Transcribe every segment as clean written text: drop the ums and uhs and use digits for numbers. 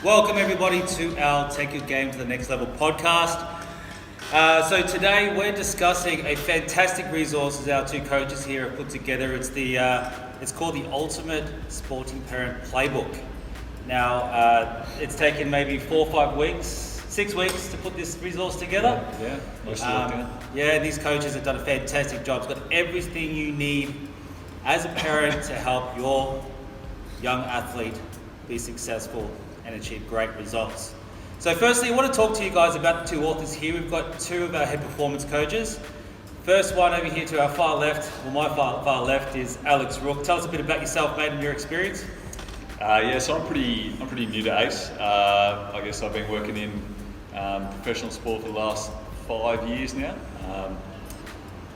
Welcome everybody to our Take Your Game to the Next Level podcast. So today we're discussing a fantastic resource our two coaches here have put together. It's called the Ultimate Sporting Parent Playbook. Now it's taken maybe 4 or 5 weeks, 6 weeks to put this resource together. Yeah. These coaches have done a fantastic job. It's got everything you need as a parent to help your young athlete be successful and achieve great results. So firstly, I want to talk to you guys about the two authors here. We've got two of our head performance coaches. First one over here to our far left, my far left, is Alex Rook. Tell us a bit about yourself, mate, and your experience. So I'm pretty new to ACE. I guess I've been working in professional sport for the last 5 years now.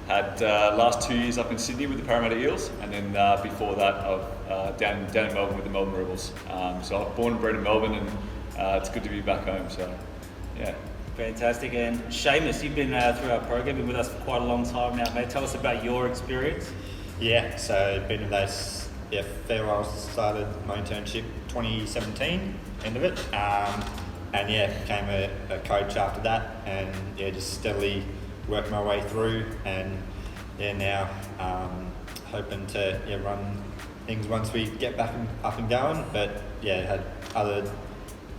Had last 2 years up in Sydney with the Parramatta Eels, and then before that I've down in Melbourne with the Melbourne Rebels. So I'm born and bred in Melbourne, and it's good to be back home. So yeah. Fantastic. And Seamus, you've been through our program, been with us for quite a long time now, mate. Tell us about your experience. Yeah, so been with those fair while. Started my internship 2017, end of it, and became a coach after that, and just steadily worked my way through, and now hoping to run things once we get back up and going. But had other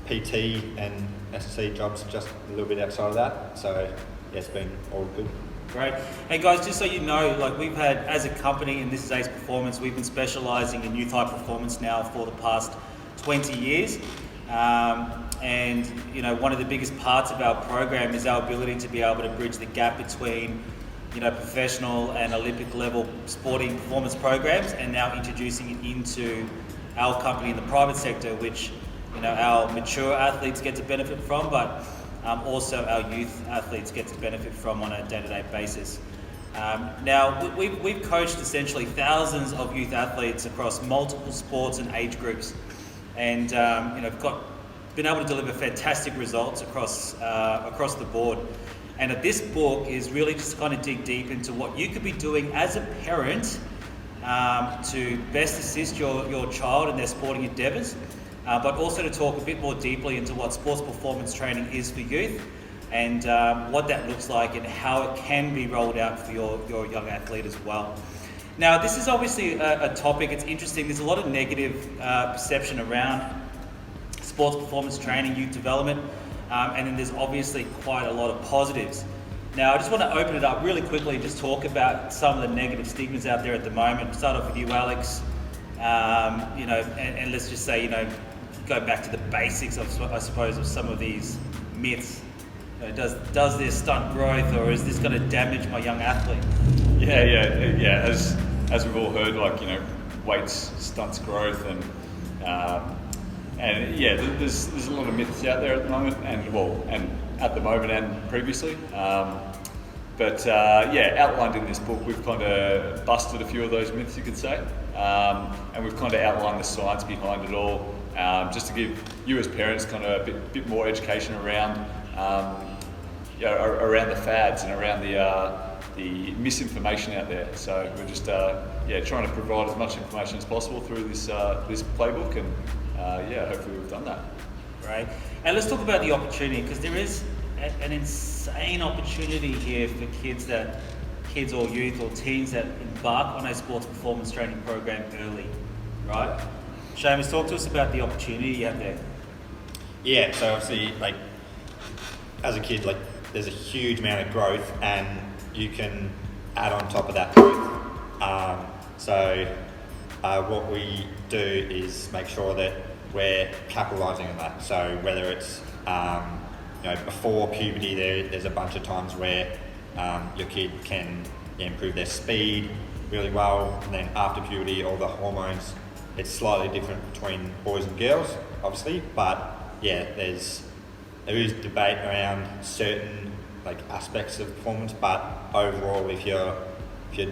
PT and SC jobs just a little bit outside of that, so it's been all good. Great. Hey guys, just so you know, we've had, as a company, and this is ACE Performance, we've been specialising in youth high performance now for the past 20 years. And one of the biggest parts of our program is our ability to be able to bridge the gap between professional and Olympic level sporting performance programs, and now introducing it into our company in the private sector, which our mature athletes get to benefit from, but also our youth athletes get to benefit from on a day-to-day basis. Now we've coached essentially thousands of youth athletes across multiple sports and age groups, and been able to deliver fantastic results across the board. And this book is really just to kind of dig deep into what you could be doing as a parent to best assist your child in their sporting endeavours, but also to talk a bit more deeply into what sports performance training is for youth, and what that looks like and how it can be rolled out for your young athlete as well. Now, this is obviously a topic, it's interesting, there's a lot of negative perception around sports performance training, youth development, and then there's obviously quite a lot of positives. Now, I just want to open it up really quickly and just talk about some of the negative stigmas out there at the moment. Start off with you, Alex. And let's just say, go back to the basics of, I suppose, of some of these myths. Does this stunt growth, or is this going to damage my young athlete? Yeah. As we've all heard, weights stunts growth, and there's a lot of myths out there at the moment, and at the moment and previously. Outlined in this book, we've kind of busted a few of those myths, you could say, and we've kind of outlined the science behind it all, just to give you as parents kind of a bit more education around the fads and around the misinformation out there. So we're just trying to provide as much information as possible through this playbook, and hopefully we've done that. Right. And let's talk about the opportunity, because there is an insane opportunity here for kids or youth or teens that embark on a sports performance training program early, right? Seamus, talk to us about the opportunity you have there. Yeah, so obviously, as a kid, there's a huge amount of growth, and you can add on top of that growth. What we do is make sure that we're capitalising on that. So whether it's before puberty, there's a bunch of times where your kid can improve their speed really well, and then after puberty, all the hormones, it's slightly different between boys and girls, obviously, but there is debate around certain aspects of performance, but overall, if you're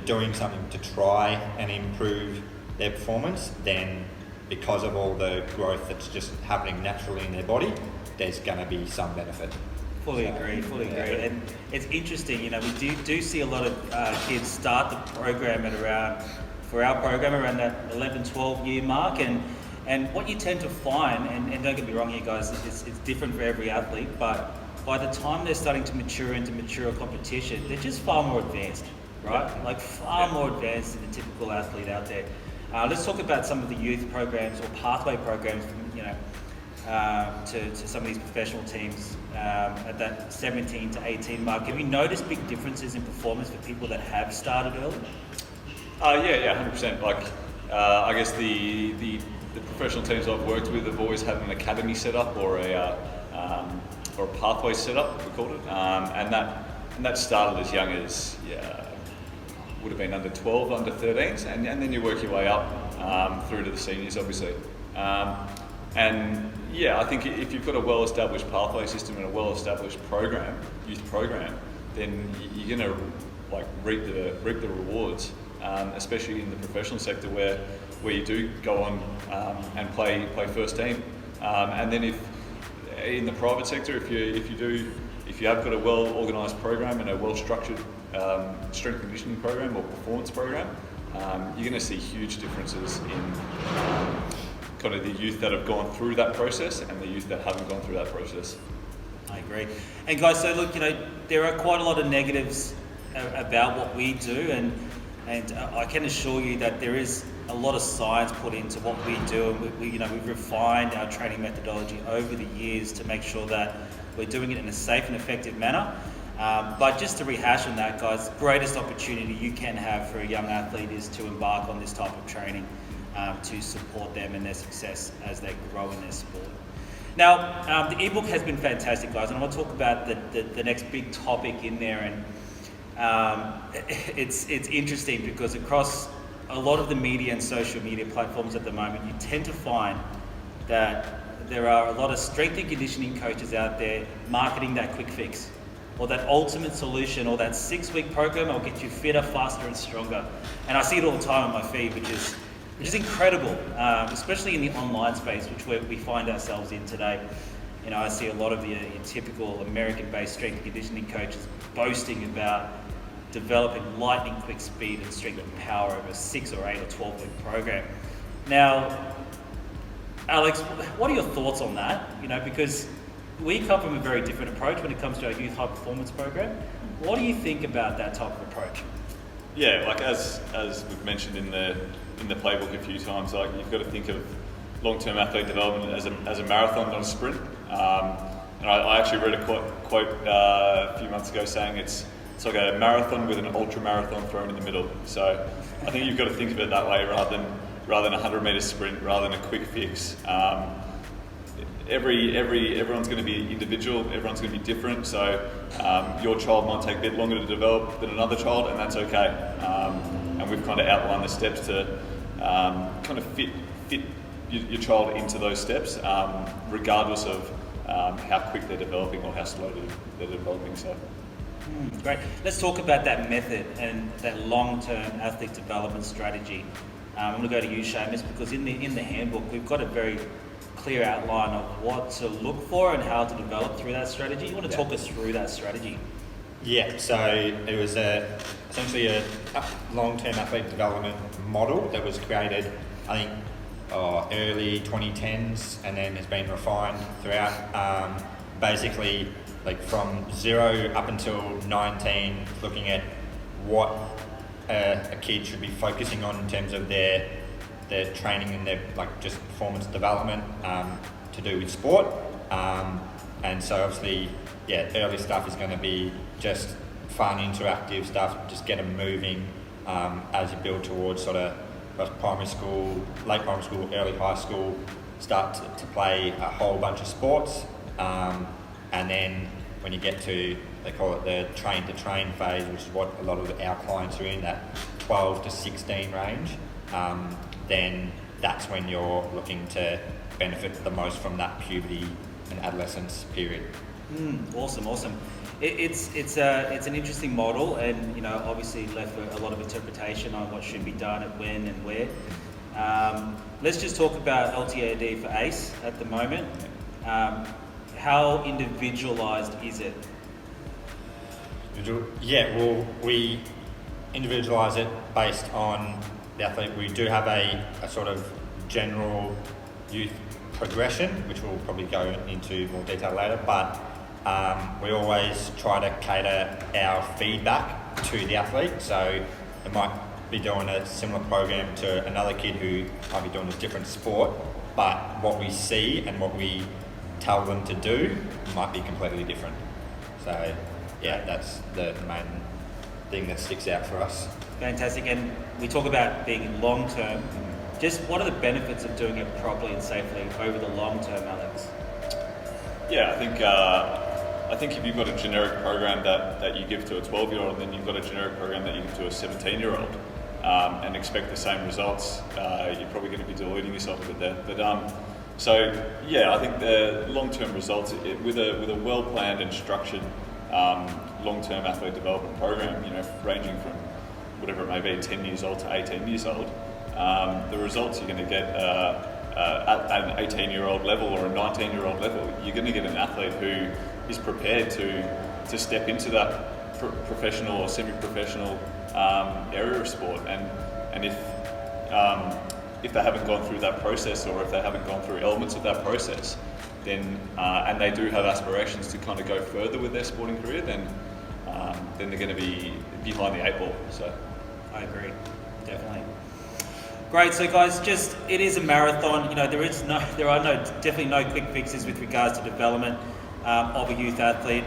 doing something to try and improve their performance, then because of all the growth that's just happening naturally in their body, there's going to be some benefit. Fully agree. And it's interesting, we do see a lot of kids start the program for our program around that 11, 12 year mark, and And what you tend to find, and don't get me wrong here guys, it's different for every athlete, but by the time they're starting to mature into mature competition, they're just far more advanced, right? Like far more advanced than the typical athlete out there. Let's talk about some of the youth programs or pathway programs, to some of these professional teams at that 17 to 18 mark. Have you noticed big differences in performance for people that have started early? Yeah, 100%. Like, I guess the professional teams I've worked with have always had an academy set up or a pathway set up, we called it, and that started as young as would have been under 12, under 13s, and then you work your way up through to the seniors, obviously. And yeah, I think if you've got a well-established pathway system and a well-established youth program, then you're going to like reap the rewards, especially in the professional sector where you do go on and play first team. And then if in the private sector, if you have got a well-organised program and a well-structured strength conditioning program or performance program, you're going to see huge differences in kind of the youth that have gone through that process and the youth that haven't gone through that process. I agree. And guys, so look, there are quite a lot of negatives about what we do, and I can assure you that there is a lot of science put into what we do, and we've refined our training methodology over the years to make sure that we're doing it in a safe and effective manner. But just to rehash on that, guys, greatest opportunity you can have for a young athlete is to embark on this type of training to support them in their success as they grow in their sport. Now, the ebook has been fantastic, guys, and I want to talk about the next big topic in there. And it's interesting because across a lot of the media and social media platforms at the moment, you tend to find that there are a lot of strength and conditioning coaches out there marketing that quick fix, or that ultimate solution, or that 6-week program that will get you fitter, faster, and stronger. And I see it all the time on my feed, which is incredible, especially in the online space, which we find ourselves in today. I see a lot of the typical American-based strength and conditioning coaches boasting about developing lightning quick speed and strength and power over a 6 or 8 or 12-week program. Now, Alex, what are your thoughts on that? Because we come from a very different approach when it comes to our youth high performance program. What do you think about that type of approach? Yeah, like as we've mentioned in the playbook a few times, like you've got to think of long-term athlete development as a marathon, not a sprint. And I actually read a quote a few months ago saying it's like a marathon with an ultra marathon thrown in the middle. So I think you've got to think of it that way rather than a 100-meter sprint, rather than a quick fix. Everyone's going to be individual. Everyone's going to be different. So your child might take a bit longer to develop than another child, and that's okay. And we've kind of outlined the steps to kind of fit your child into those steps, regardless of how quick they're developing or how slowly they're developing. So. Great. Let's talk about that method and that long-term athlete development strategy. I'm going to go to you, Seamus, because in the handbook we've got a very clear outline of what to look for and how to develop through that strategy. You want to talk us through that strategy? Yeah, so it was essentially a long-term athlete development model that was created, I think, early 2010s, and then has been refined throughout. Basically, like from 0 up until 19, looking at what a kid should be focusing on in terms of their training and their just performance development to do with sport. And so obviously, early stuff is going to be just fun, interactive stuff, just get them moving as you build towards sort of primary school, late primary school, early high school, start to play a whole bunch of sports. And then when you get to, they call it the train to train phase, which is what a lot of our clients are in, that 12 to 16 range, then that's when you're looking to benefit the most from that puberty and adolescence period. Awesome. It's an interesting model, and obviously left a lot of interpretation on what should be done at when and where. Let's just talk about LTAD for ACE at the moment. How individualized is it? Yeah, well, we individualise it based on the athlete. We do have a sort of general youth progression, which we'll probably go into more detail later, but we always try to cater our feedback to the athlete. So it might be doing a similar program to another kid who might be doing a different sport, but what we see and what we tell them to do might be completely different. So yeah, that's the main thing that sticks out for us. Fantastic. And we talk about being long term. Just what are the benefits of doing it properly and safely over the long term, Alex? Yeah, I think if you've got a generic program that you give to a 12-year-old, and then you've got a generic program that you give to a 17-year-old, and expect the same results, you're probably going to be deluding yourself a bit there. But so yeah, I think the long-term results with a well-planned and structured long-term athlete development program, ranging from whatever it may be, 10 years old to 18 years old, the results you're going to get at an 18-year-old level or a 19-year-old level, you're going to get an athlete who is prepared to step into that professional or semi-professional area of sport, and if they haven't gone through that process, or if they haven't gone through elements of that process, then and they do have aspirations to kind of go further with their sporting career, then they're going to be behind the eight ball. So I agree, definitely. Great. So guys, it is a marathon. There are definitely no quick fixes with regards to development of a youth athlete.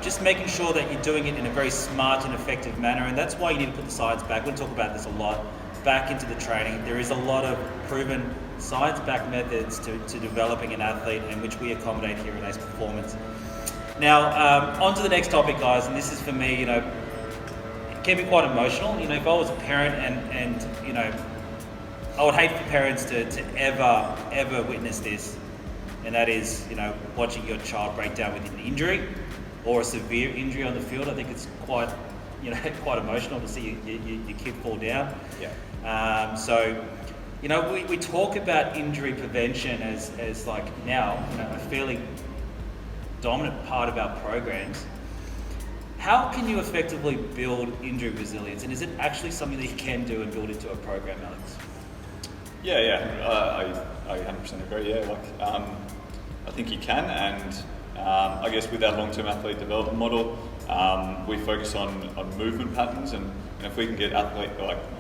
Just making sure that you're doing it in a very smart and effective manner, and that's why you need to put the science back. We'll talk about this a lot, back into the training. There is a lot of proven science-backed methods to developing an athlete, and which we accommodate here at Ace Performance. Now, on to the next topic, guys, and this is for me, it can be quite emotional. If I was a parent and I would hate for parents to ever witness this, and that is, watching your child break down with an injury or a severe injury on the field. I think it's quite emotional to see your kid fall down. Yeah. So, we talk about injury prevention as like now, a fairly dominant part of our programs. How can you effectively build injury resilience, and is it actually something that you can do and build into a program, Alex? Yeah, I 100% agree. Yeah, I think you can, and I guess with our long-term athlete development model, we focus on movement patterns, and if we can get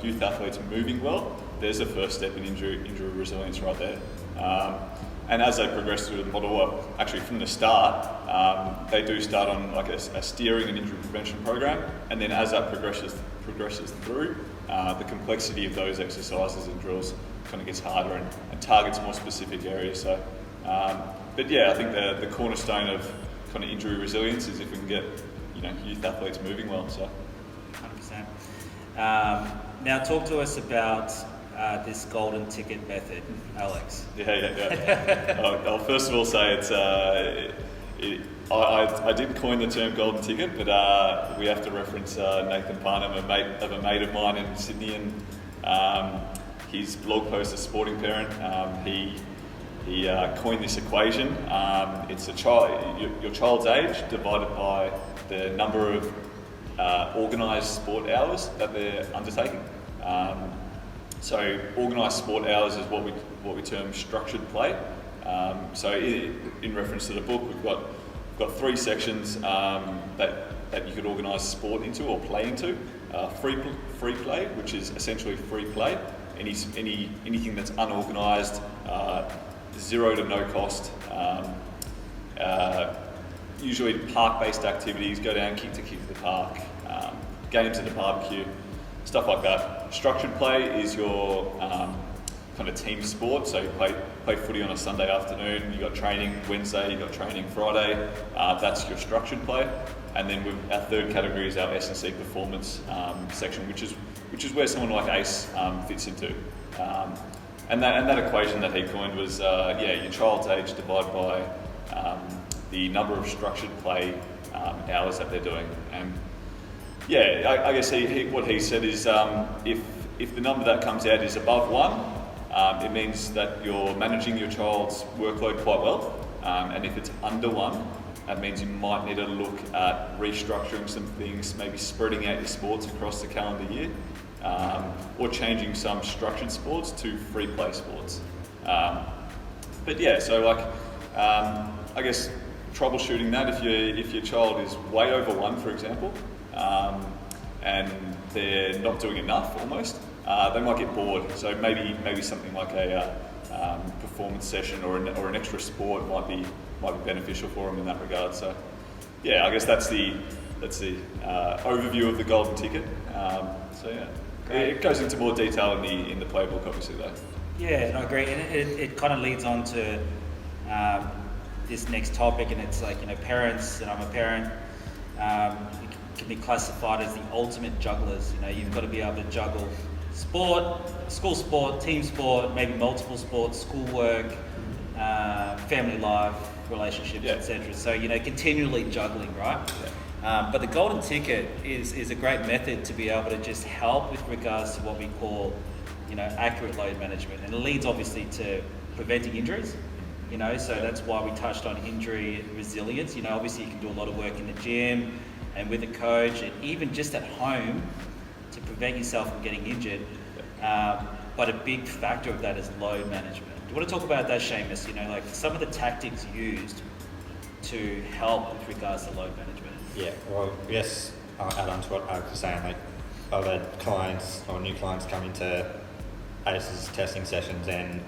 youth athletes moving well, there's a first step in injury resilience right there. And as they progress through the model, actually from the start, they do start on a steering and injury prevention program, and then as that progresses through, the complexity of those exercises and drills kind of gets harder and targets more specific areas. So, but yeah, I think the cornerstone of kind of injury resilience is if we can get youth athletes moving well. So, 100%. Now, talk to us about this golden ticket method, Alex. Yeah. I'll first of all say I did coin the term golden ticket, but we have to reference Nathan Parnham, a mate of mine in Sydney, and his blog post, A Sporting Parent. He coined this equation. It's your child's age divided by the number of organised sport hours that they're undertaking. So organised sport hours is what we term structured play. So in reference to the book, we've got three sections that you could organise sport into or play into. Free play, which is essentially free play. Anything that's unorganised, zero to no cost. Usually park-based activities, go down, kick to the park, games at a barbecue, stuff like that. Structured play is your kind of team sport. So you play footy on a Sunday afternoon, you got training Wednesday, you got training Friday. That's your structured play. And then our third category is our S&C performance section, which is where someone like Ace fits into. And that equation that he coined was your child's age divided by the number of structured play hours that they're doing. And I guess what he said is if the number that comes out is above 1, it means that you're managing your child's workload quite well. And if it's under 1, that means you might need to look at restructuring some things, maybe spreading out your sports across the calendar year, or changing some structured sports to free play sports. But yeah, so like I guess troubleshooting that if your child is way over 1, for example, and they're not doing enough almost, they might get bored. So maybe something like a performance session or an extra sport might be beneficial for them in that regard. So yeah, I guess that's the overview of the golden ticket. So yeah, it goes into more detail in the playbook, obviously though. Yeah, I agree, and it kind of leads on to this next topic, and it's like, parents, and I'm a parent, can be classified as the ultimate jugglers. You've got to be able to juggle sport, school sport, team sport, maybe multiple sports, schoolwork, family life, relationships, etc. So continually juggling, right? Yeah. But the golden ticket is a great method to be able to just help with regards to what we call accurate load management, and it leads obviously to preventing injuries. So that's why we touched on injury resilience. Obviously you can do a lot of work in the gym and with a coach, and even just at home to prevent yourself from getting injured. But a big factor of that is load management. Do you want to talk about that, Seamus? Like some of the tactics used to help with regards to load management. Yeah, well, yes, I'll add on to what Alex was saying. Like, I've had clients or new clients come into ACES testing sessions, and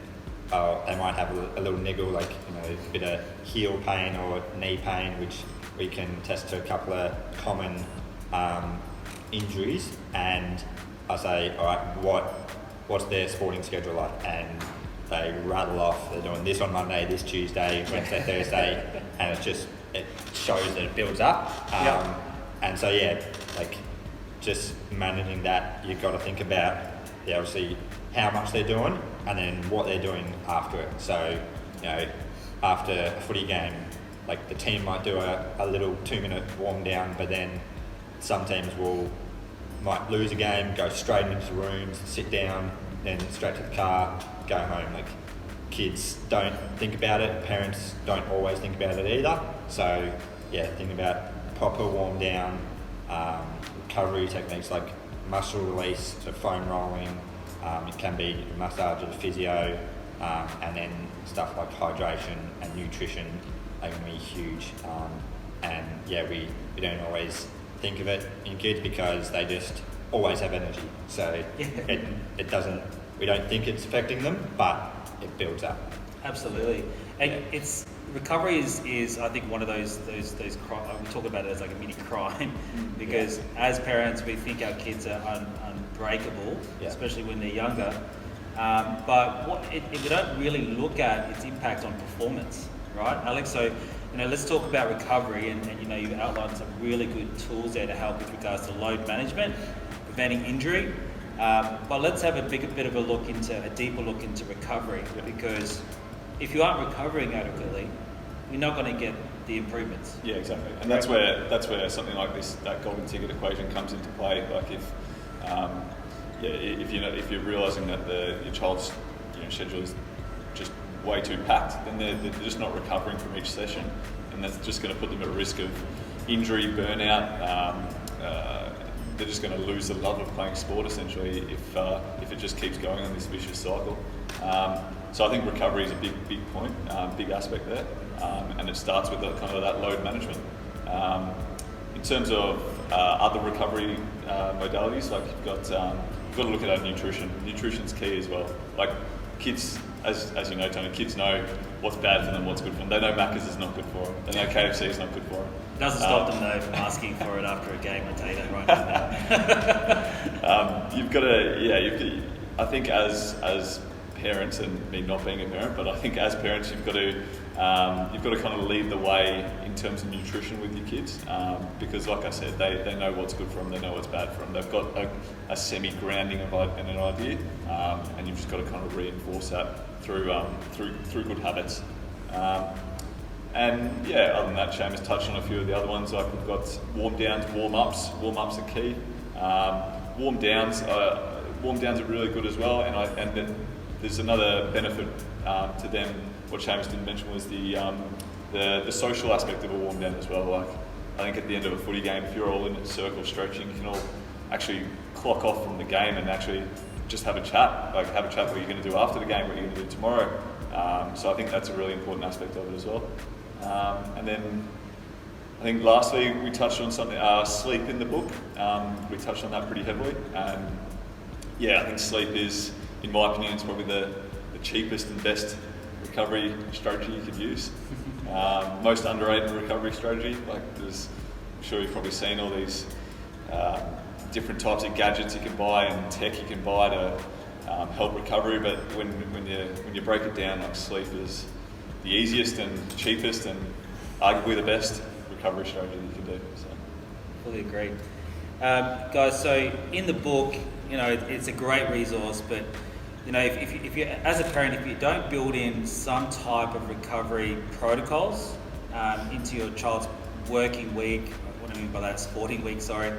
they might have a little niggle, like a bit of heel pain or knee pain, which we can test to a couple of common injuries. And I say, all right, what's their sporting schedule like? And they rattle off, they're doing this on Monday, this Tuesday, Wednesday, Thursday, and it shows that it builds up. And so like just managing that, you've got to think about obviously how much they're doing and then what they're doing after it. So after a footy game, like the team might do a little 2-minute warm down, but then some teams might lose a game, go straight into rooms, sit down, then straight to the car, go home. Like, kids don't think about it, parents don't always think about it either. So think about proper warm down, recovery techniques like muscle release, so foam rolling, it can be massage or physio, and then stuff like hydration and nutrition are going to be huge. We don't always think of it in kids because they just always have energy. So it doesn't, we don't think it's affecting them, but it builds up. Absolutely. And recovery is I think one of those we talk about it as like a mini crime, because as parents we think our kids are unbreakable, especially when they're younger. But we don't really look at its impact on performance, right, Alex? So let's talk about recovery, and you've outlined some really good tools there to help with regards to load management, preventing injury. But let's have a bit of a deeper look into recovery, because if you aren't recovering adequately, you're not going to get the improvements. Yeah, exactly. And that's where something like that golden ticket equation comes into play. Like if you're realizing that your child's schedule is just way too packed, then they're just not recovering from each session, and that's just going to put them at risk of injury, burnout. They're just going to lose the love of playing sport essentially if it just keeps going on this vicious cycle. So I think recovery is a big point, big aspect there, and it starts with that load management. In terms of other recovery modalities, like you've got to look at our nutrition. Nutrition's key as well. Like kids, as you know, Tony, kids know what's bad for them, what's good for them. They know Macca's is not good for them. They know KFC is not good for them. Doesn't stop them though from asking for it after a game. I tell you that right now. You've got to, I think as parents, and me not being a parent, but I think as parents you've got to kind of lead the way in terms of nutrition with your kids, because like I said, they know what's good for them, they know what's bad for them. They've got a semi-grounding of an idea, and you've just got to kind of reinforce that through good habits. And other than that, Seamus touched on a few of the other ones. Like we've got warm downs, warm ups. Warm ups are key. Warm downs are really good as well. And then there's another benefit to them. What Seamus didn't mention was the social aspect of a warm down as well. Like I think at the end of a footy game, if you're all in a circle stretching, you can all actually clock off from the game and actually just have a chat. Like have a chat what you're going to do after the game, what you're going to do tomorrow. So I think that's a really important aspect of it as well. And then I think lastly we touched on something, sleep in the book. We touched on that pretty heavily. And yeah, I think sleep is, in my opinion, it's probably the cheapest and best recovery strategy you could use. Most underrated recovery strategy. Like I'm sure you've probably seen all these different types of gadgets you can buy and tech you can buy to help recovery. But when you break it down, like sleep is the easiest and cheapest and arguably the best recovery strategy you can do. So. Fully agree. Guys, so in the book, it's a great resource, but if you, as a parent, if you don't build in some type of recovery protocols into your child's working week, what I mean by that, sporting week, sorry,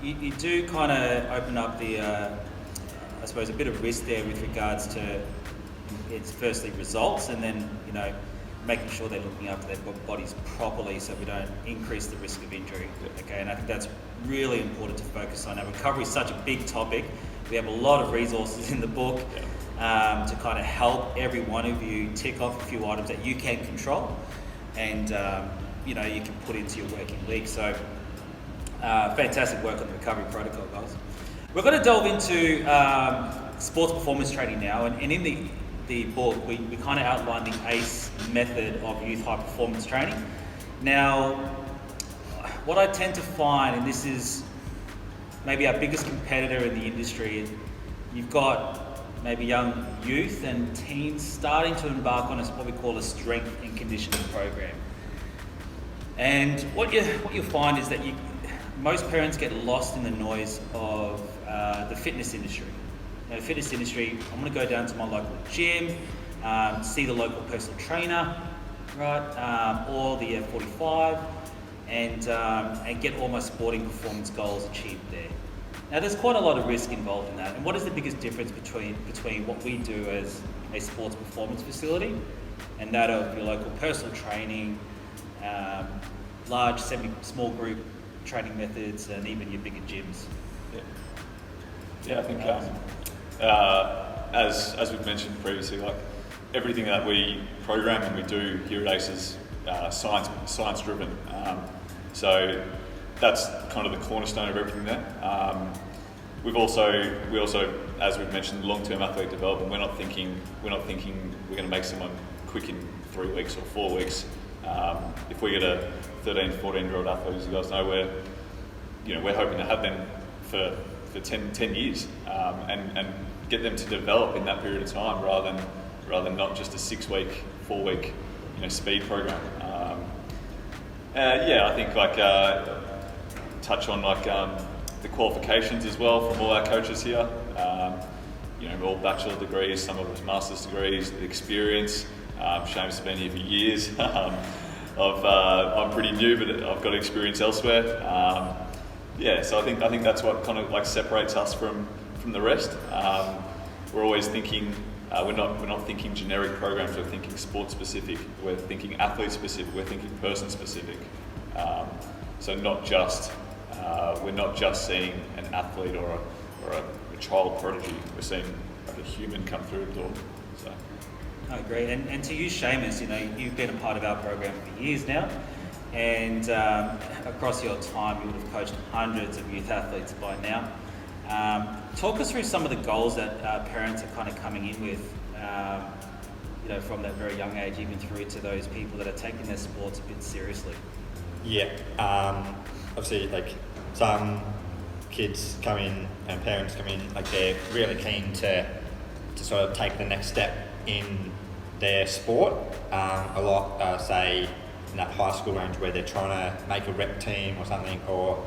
you do kind of open up the, I suppose, a bit of risk there with regards to it's firstly results, and then making sure they're looking after their bodies properly so we don't increase the risk of injury. Okay, and I think that's really important to focus on. Now, recovery is such a big topic. We have a lot of resources in the book to kind of help every one of you tick off a few items that you can control and you can put into your working week. So fantastic work on the recovery protocol, guys. We're going to delve into sports performance training now, and in the book we kind of outline the ACE method of youth high performance training. Now, what I tend to find, and this is maybe our biggest competitor in the industry, you've got maybe young youth and teens starting to embark on what we call a strength and conditioning program. And what you'll find is that most parents get lost in the noise of the fitness industry. Now, the fitness industry, I'm going to go down to my local gym, see the local personal trainer, right, or the F45, and get all my sporting performance goals achieved there. Now, there's quite a lot of risk involved in that. And what is the biggest difference between what we do as a sports performance facility and that of your local personal training, large, small group training methods, and even your bigger gyms? Yeah, I think as we've mentioned previously, like everything that we program and we do here at ACE is science driven. So that's kind of the cornerstone of everything there. We also, as we've mentioned, long-term athlete development. We're not thinking we're going to make someone quick in 3 weeks or 4 weeks. If we get a 13, 14-year-old athlete, as you guys know, we're hoping to have them for 10 years and get them to develop in that period of time rather than not just a 6-week, 4-week speed program. I think touch on the qualifications as well from all our coaches here. All bachelor degrees, some of us master's degrees, the experience. Seamus has been here for years. I'm pretty new, but I've got experience elsewhere. So I think that's what kind of separates us from the rest. We're always thinking we're not thinking generic programs. We're thinking sport specific. We're thinking athlete specific. We're thinking person specific. So we're not just seeing an athlete or a child prodigy. We're seeing a human come through the door. So. I agree. And to you, Seamus, you've been a part of our program for years now, and across your time, you would have coached hundreds of youth athletes by now. Talk us through some of the goals that parents are kind of coming in with, from that very young age, even through to those people that are taking their sports a bit seriously. Yeah, obviously, some kids come in and parents come in, they're really keen to sort of take the next step in their sport. A lot, say, in that high school range where they're trying to make a rep team or something, or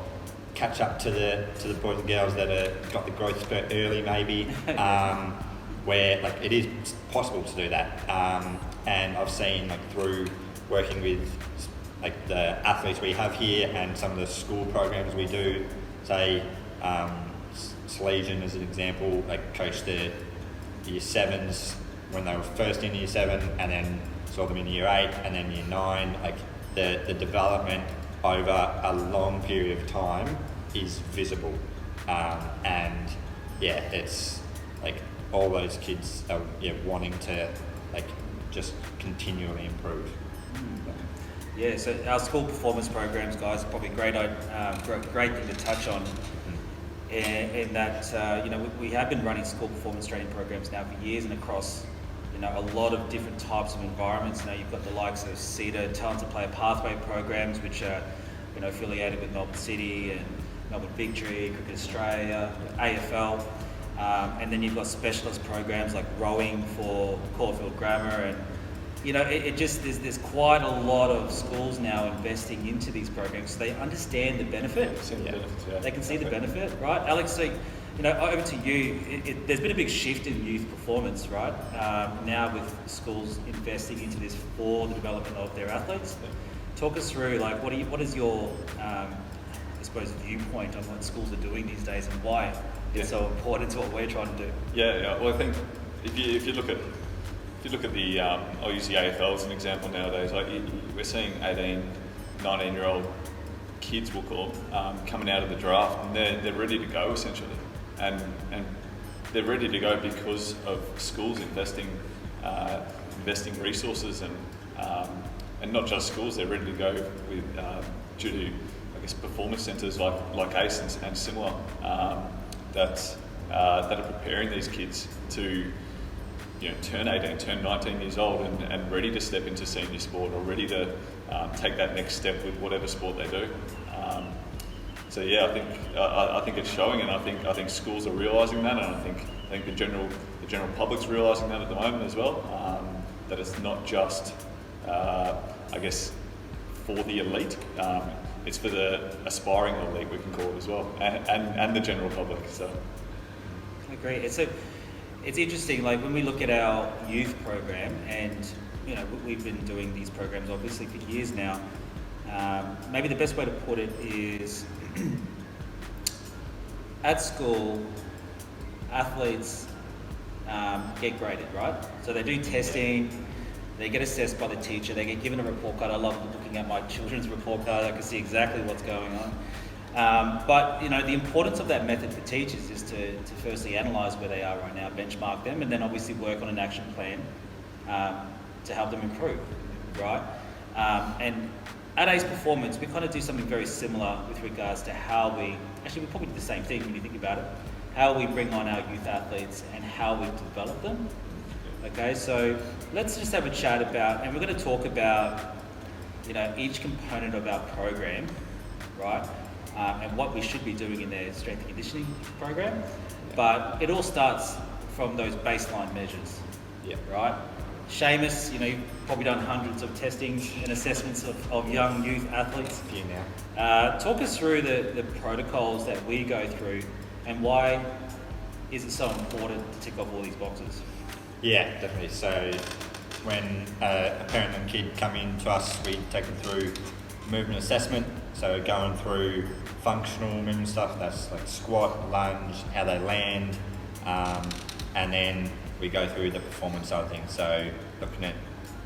catch up to the boys and girls that have got the growth spurt early, maybe, where it is possible to do that. And I've seen through working with the athletes we have here and some of the school programs we do, say Salesian as an example, coached the year 7s when they were first in year 7, and then saw them in year 8 and then year 9. The development over a long period of time is visible, and it's all those kids are wanting to like just continually improve. Yeah, so our school performance programs, guys, are probably a great thing to touch on. In that, we have been running school performance training programs now for years and across, a lot of different types of environments. You've got the likes of CETA, Talented Player Pathway programs, which are, affiliated with Melbourne City and Melbourne Victory, Cricket Australia, AFL. And then you've got specialist programs like rowing for Caulfield Grammar, and there's quite a lot of schools now investing into these programs, so they understand the benefit. They can see the benefit, right? Alex, so, over to you. There's been a big shift in youth performance, right? Now with schools investing into this for the development of their athletes. Talk us through, what is your, viewpoint on what schools are doing these days and why it's so important to what we're trying to do? Yeah. Well, I think if you look at the, I'll use the AFL as an example nowadays. We're seeing 18, 19-year-old kids, we'll call them, coming out of the draft, and they're ready to go essentially, and they're ready to go because of schools investing resources and not just schools. They're ready to go with due to, I guess, performance centres like ACE and similar that are preparing these kids to turn 18, turn 19 years old and ready to step into senior sport, or ready to take that next step with whatever sport they do. I think it's showing, and I think schools are realising that, and I think the general public's realising that at the moment as well. That it's not just for the elite. It's for the aspiring elite, we can call it as well, and the general public. So I agree. It's interesting, when we look at our youth program, and we've been doing these programs obviously for years now. Maybe the best way to put it is, at school, athletes get graded, right? So they do testing, they get assessed by the teacher, they get given a report card. I love looking at my children's report card. I can see exactly what's going on. But the importance of that method for teachers is to firstly analyse where they are right now, benchmark them, and then obviously work on an action plan to help them improve, right? And at ACE Performance, we kind of do something very similar with regards to how we probably do the same thing when you think about it, how we bring on our youth athletes and how we develop them. Okay, so let's just have a chat about, and we're going to talk about, each component of our program, right? And what we should be doing in their strength and conditioning program. But it all starts from those baseline measures, right? Seamus, you've probably done hundreds of testings and assessments of young youth athletes. A few now. Talk us through the protocols that we go through, and why is it so important to tick off all these boxes? Yeah, definitely. So when a parent and kid come in to us, we take them through movement assessment. So going through functional movement stuff, that's like squat, lunge, how they land, and then we go through the performance side of things. So looking at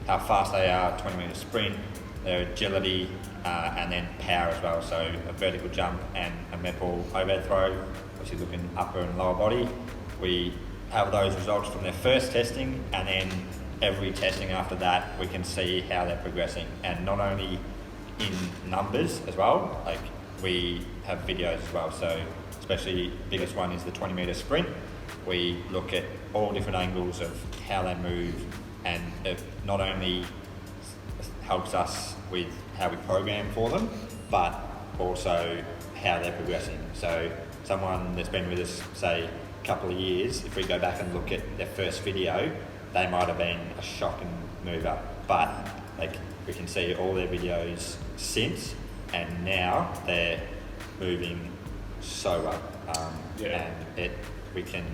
how fast they are, 20-metre sprint, their agility, and then power as well. So a vertical jump and a med ball overhead throw, which is looking upper and lower body. We have those results from their first testing, and then every testing after that, we can see how they're progressing. And not only in numbers as well, we have videos as well. So especially the biggest one is the 20-metre sprint. We look at all different angles of how they move, and it not only helps us with how we program for them, but also how they're progressing. So someone that's been with us, say, a couple of years, if we go back and look at their first video, they might have been a shocking mover, but we can see all their videos since, and now they're moving so well. And we can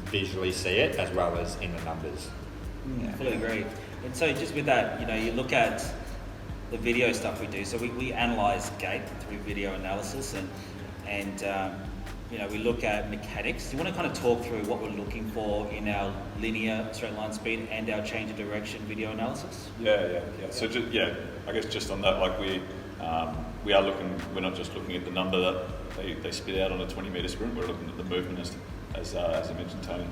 visually see it as well as in the numbers. Fully agree. And so just with that, you look at the video stuff we do. So we analyse gait through video analysis, and we look at mechanics. Do you want to kind of talk through what we're looking for in our linear straight line speed and our change of direction video analysis? Yeah. So I guess just on that, we are looking. We're not just looking at the number that they spit out on a 20-metre sprint. We're looking at the movement, as I mentioned, Tony.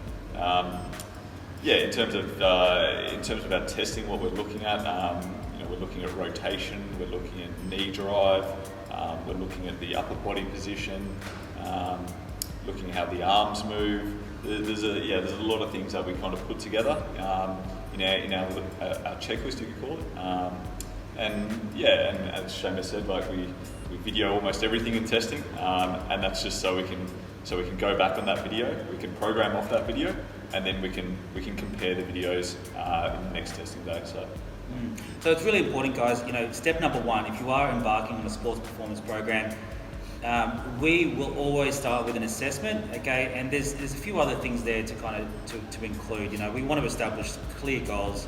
in terms of our testing, what we're looking at, we're looking at rotation, we're looking at knee drive, we're looking at the upper body position, looking at how the arms move. There's a lot of things that we kind of put together in our checklist, you could call it. And as Seamus said, like we video almost everything in testing, and that's just so we can go back on that video, we can program off that video, and then we can compare the videos in the next testing day. So it's really important, guys. Step number one, if you are embarking on a sports performance program, we will always start with an assessment, okay? And there's a few other things there to include. We want to establish clear goals.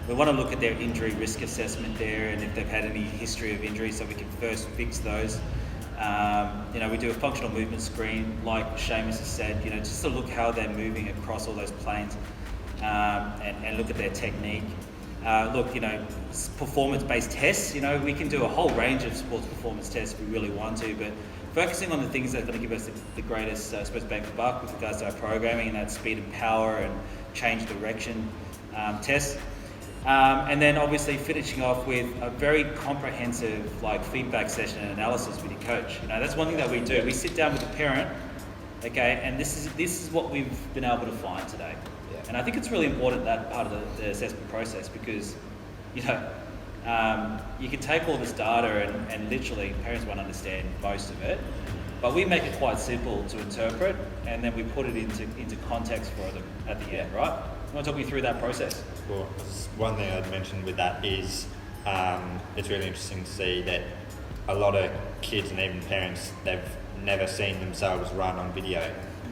We want to look at their injury risk assessment there, and if they've had any history of injury, so we can first fix those. We do a functional movement screen, like Seamus has said, just to look how they're moving across all those planes, and look at their technique. Performance-based tests, we can do a whole range of sports performance tests if we really want to, but focusing on the things that are going to give us the greatest, bang for buck with regards to our programming, and that speed and power and change direction tests. And then obviously finishing off with a very comprehensive feedback session and analysis with your coach. That's one thing that we do. We sit down with the parent, okay, and this is what we've been able to find today. Yeah. And I think it's really important, that part of the assessment process, because you can take all this data and literally parents won't understand most of it, but we make it quite simple to interpret, and then we put it into context for them at the end, right? You want to talk me through that process? Well, one thing I'd mention with that is it's really interesting to see that a lot of kids and even parents, they've never seen themselves run on video.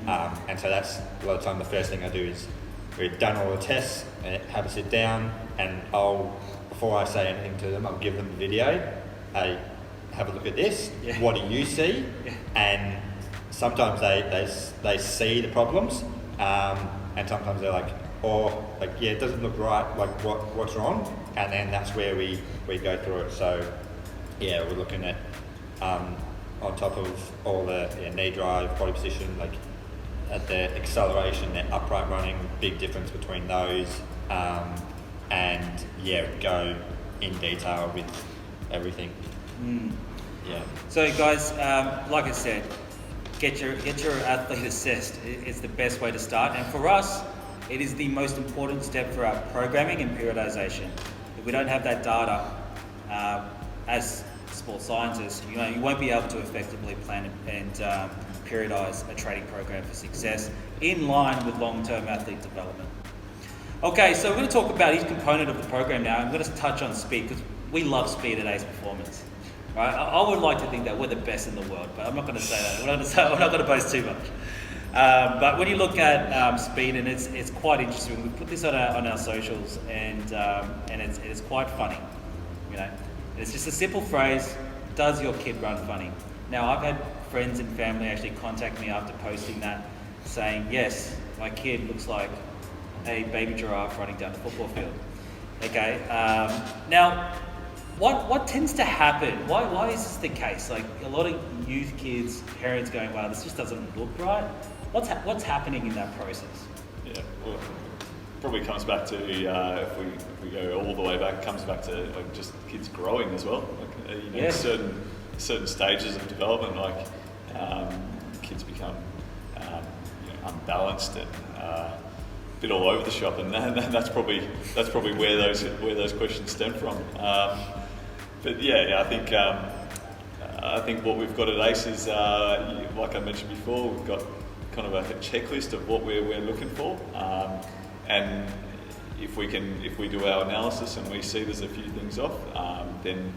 And so that's a lot of time the first thing I do is we've done all the tests, have a sit down, and before I say anything to them, I'll give them the video. Hey, have a look at this. Yeah. What do you see? Yeah. And sometimes they see the problems, and sometimes they're like, it doesn't look right, what's wrong? And then that's where we go through it. So we're looking at on top of all the knee drive, body position, at the acceleration, the upright running, big difference between those, and go in detail with everything. Yeah. So guys, like I said, get your athlete assessed. It's the best way to start, and for us, it is the most important step for our programming and periodization. If we don't have that data, as sports scientists, you won't be able to effectively plan and periodize a training program for success in line with long-term athlete development. Okay, so we're going to talk about each component of the program now. I'm going to touch on speed, because we love speed at Ace Performance. Right? I would like to think that we're the best in the world, but I'm not going to say that. We're not going to boast too much. But when you look at speed, and it's quite interesting. We put this on our socials, and it's quite funny. It's just a simple phrase: does your kid run funny? Now, I've had friends and family actually contact me after posting that, saying, yes, my kid looks like a baby giraffe running down the football field. Okay. Now, what tends to happen? Why is this the case? A lot of youth kids, parents going, wow, this just doesn't look right. What's happening in that process? Yeah, well, probably comes back to if we go all the way back, comes back to just kids growing as well. Certain stages of development, kids become unbalanced and a bit all over the shop, and that's probably where those questions stem from. I think what we've got at ACE is, like I mentioned before, we've got kind of a checklist of what we're looking for, and if we do our analysis and we see there's a few things off, then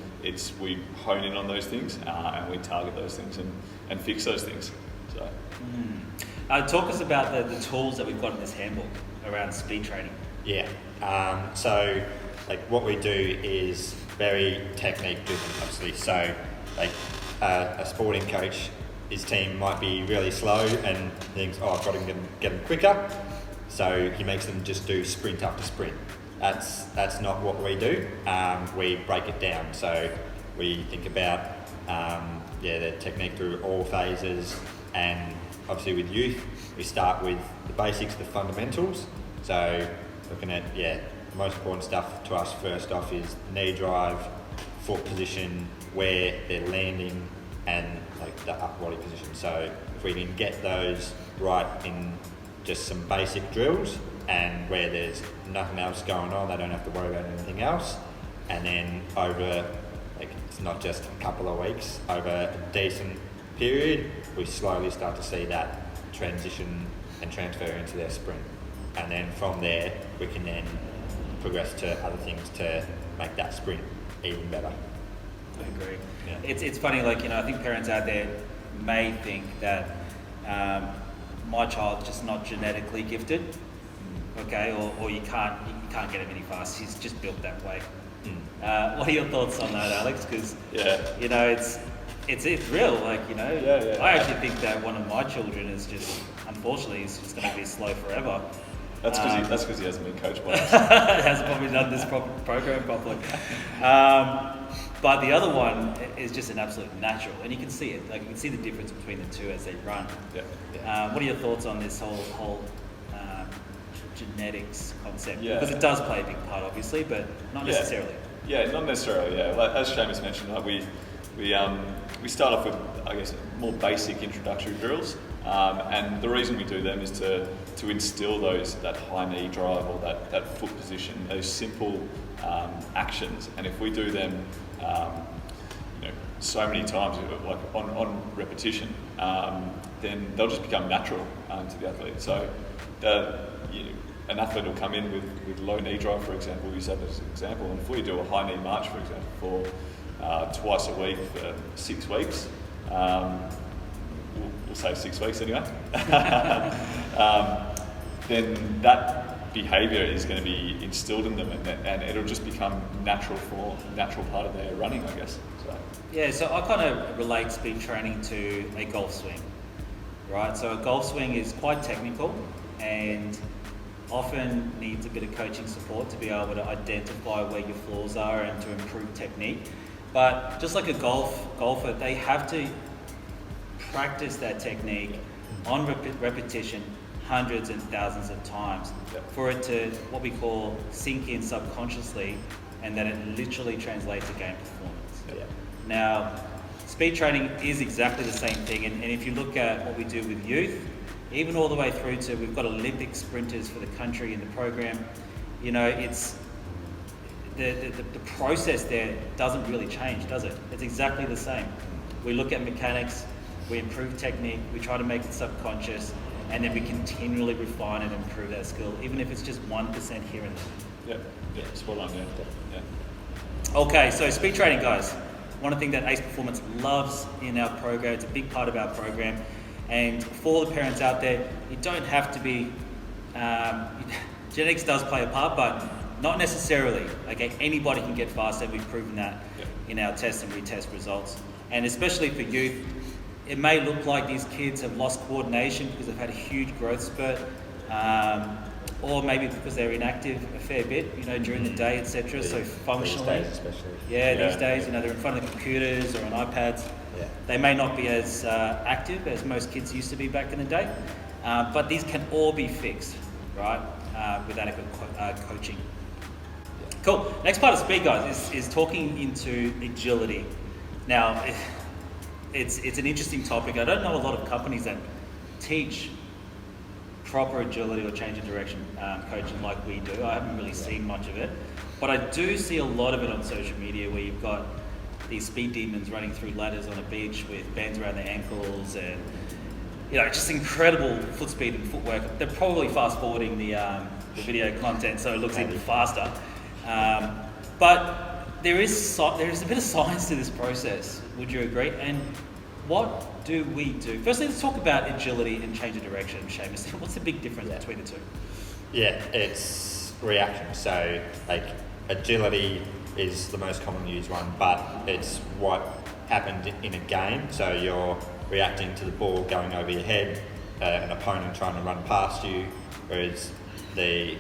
we hone in on those things and we target those things and fix those things. So. Talk us about the tools that we've got in this handbook around speed training. Yeah. So what we do is very technique driven, obviously. So a sporting coach, his team might be really slow and thinks, I've got to get them quicker. So he makes them just do sprint after sprint. That's not what we do. We break it down. So we think about the technique through all phases, and obviously with youth, we start with the basics, the fundamentals. So looking at, the most important stuff to us first off is knee drive, foot position, where they're landing, and like the upper body position. So if we can get those right in just some basic drills and where there's nothing else going on, they don't have to worry about anything else. And then over, like, it's not just a couple of weeks, over a decent period, we slowly start to see that transition and transfer into their sprint. And then from there, we can then progress to other things to make that sprint even better. I agree. Yeah. It's funny, like, I think parents out there may think that my child's just not genetically gifted, okay, or you can't get him any fast. He's just built that way. What are your thoughts on that, Alex? Because it's real. Like, I actually think that one of my children is just, unfortunately, is just going to be slow forever. That's because he hasn't been coached by us. Hasn't probably done this program properly. But the other one is just an absolute natural, and you can see it. Like, you can see the difference between the two as they run. What are your thoughts on this whole genetics concept? Yeah. Because it does play a big part, obviously, but not necessarily. Yeah, not necessarily. Yeah, like, as Seamus mentioned, like, we start off with, I guess, more basic introductory drills, and the reason we do them is to instill that high knee drive or that foot position, those simple actions. And if we do them, so many times, like on repetition, then they'll just become natural to the athlete. So an athlete will come in with low knee drive, for example. We use that as an example. And if we do a high knee march, for example, for twice a week for 6 weeks, we'll say 6 weeks anyway, then that behaviour is going to be instilled in them, and it'll just become natural part of their running, I guess. So I kind of relate speed training to a golf swing, right? So a golf swing is quite technical and often needs a bit of coaching support to be able to identify where your flaws are and to improve technique. But just like a golfer, they have to practice that technique on repetition hundreds and thousands of times for it to, what we call, sink in subconsciously, and that it literally translates to game performance. Now, speed training is exactly the same thing, and if you look at what we do with youth, even all the way through to, we've got Olympic sprinters for the country in the program, it's the process there doesn't really change, does it? It's exactly the same. We look at mechanics, we improve technique, we try to make it subconscious, and then we continually refine and improve that skill, even if it's just 1% here and there. Yeah, spot on, yeah. Okay, so speed training, guys. One of the things that ACE Performance loves in our program, it's a big part of our program, and for the parents out there, you don't have to be, genetics does play a part, but not necessarily. Okay, anybody can get faster. We've proven that in our test and retest results. And especially for youth, it may look like these kids have lost coordination because they've had a huge growth spurt, or maybe because they're inactive a fair bit, during the day, etc. So functionally, these days especially. These days, they're in front of the computers or on iPads. They may not be as active as most kids used to be back in the day, but these can all be fixed, right, with adequate coaching. Cool. Next part of speed, guys, is talking into agility. Now, it's an interesting topic. I don't know a lot of companies that teach proper agility or change of direction coaching like we do. I haven't really seen much of it, but I do see a lot of it on social media where you've got these speed demons running through ladders on a beach with bands around their ankles and just incredible foot speed and footwork. They're probably fast forwarding the video content so it looks even faster. But there is a bit of science to this process. Would you agree? And what do we do? Firstly, let's talk about agility and change of direction, Seamus. What's the big difference between the two? Yeah, it's reaction. So, like, agility is the most commonly used one, but it's what happened in a game. So you're reacting to the ball going over your head, an opponent trying to run past you, whereas the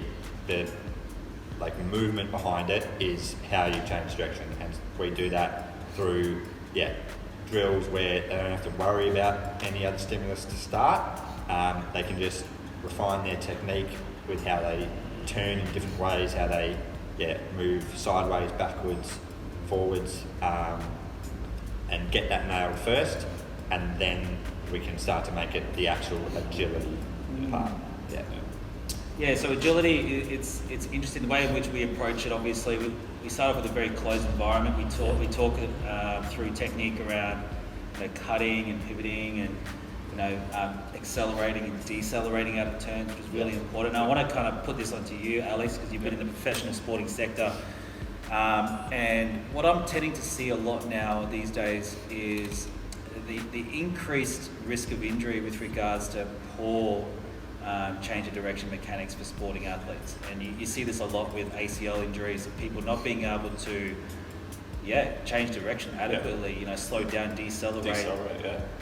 movement behind it is how you change direction, and we do that through drills where they don't have to worry about any other stimulus to start. They can just refine their technique with how they turn in different ways, how they move sideways, backwards, forwards, and get that nailed first, and then we can start to make it the actual agility part. Yeah, so agility, it's interesting the way in which we approach it. Obviously, we start off with a very closed environment. We talk through technique around cutting and pivoting and accelerating and decelerating out of turns, which is really important. And I want to kind of put this onto you, Alex, because you've been in the professional sporting sector. And what I'm tending to see a lot now these days is the increased risk of injury with regards to poor change of direction mechanics for sporting athletes. And you see this a lot with ACL injuries, of people not being able to change direction adequately, slow down, decelerate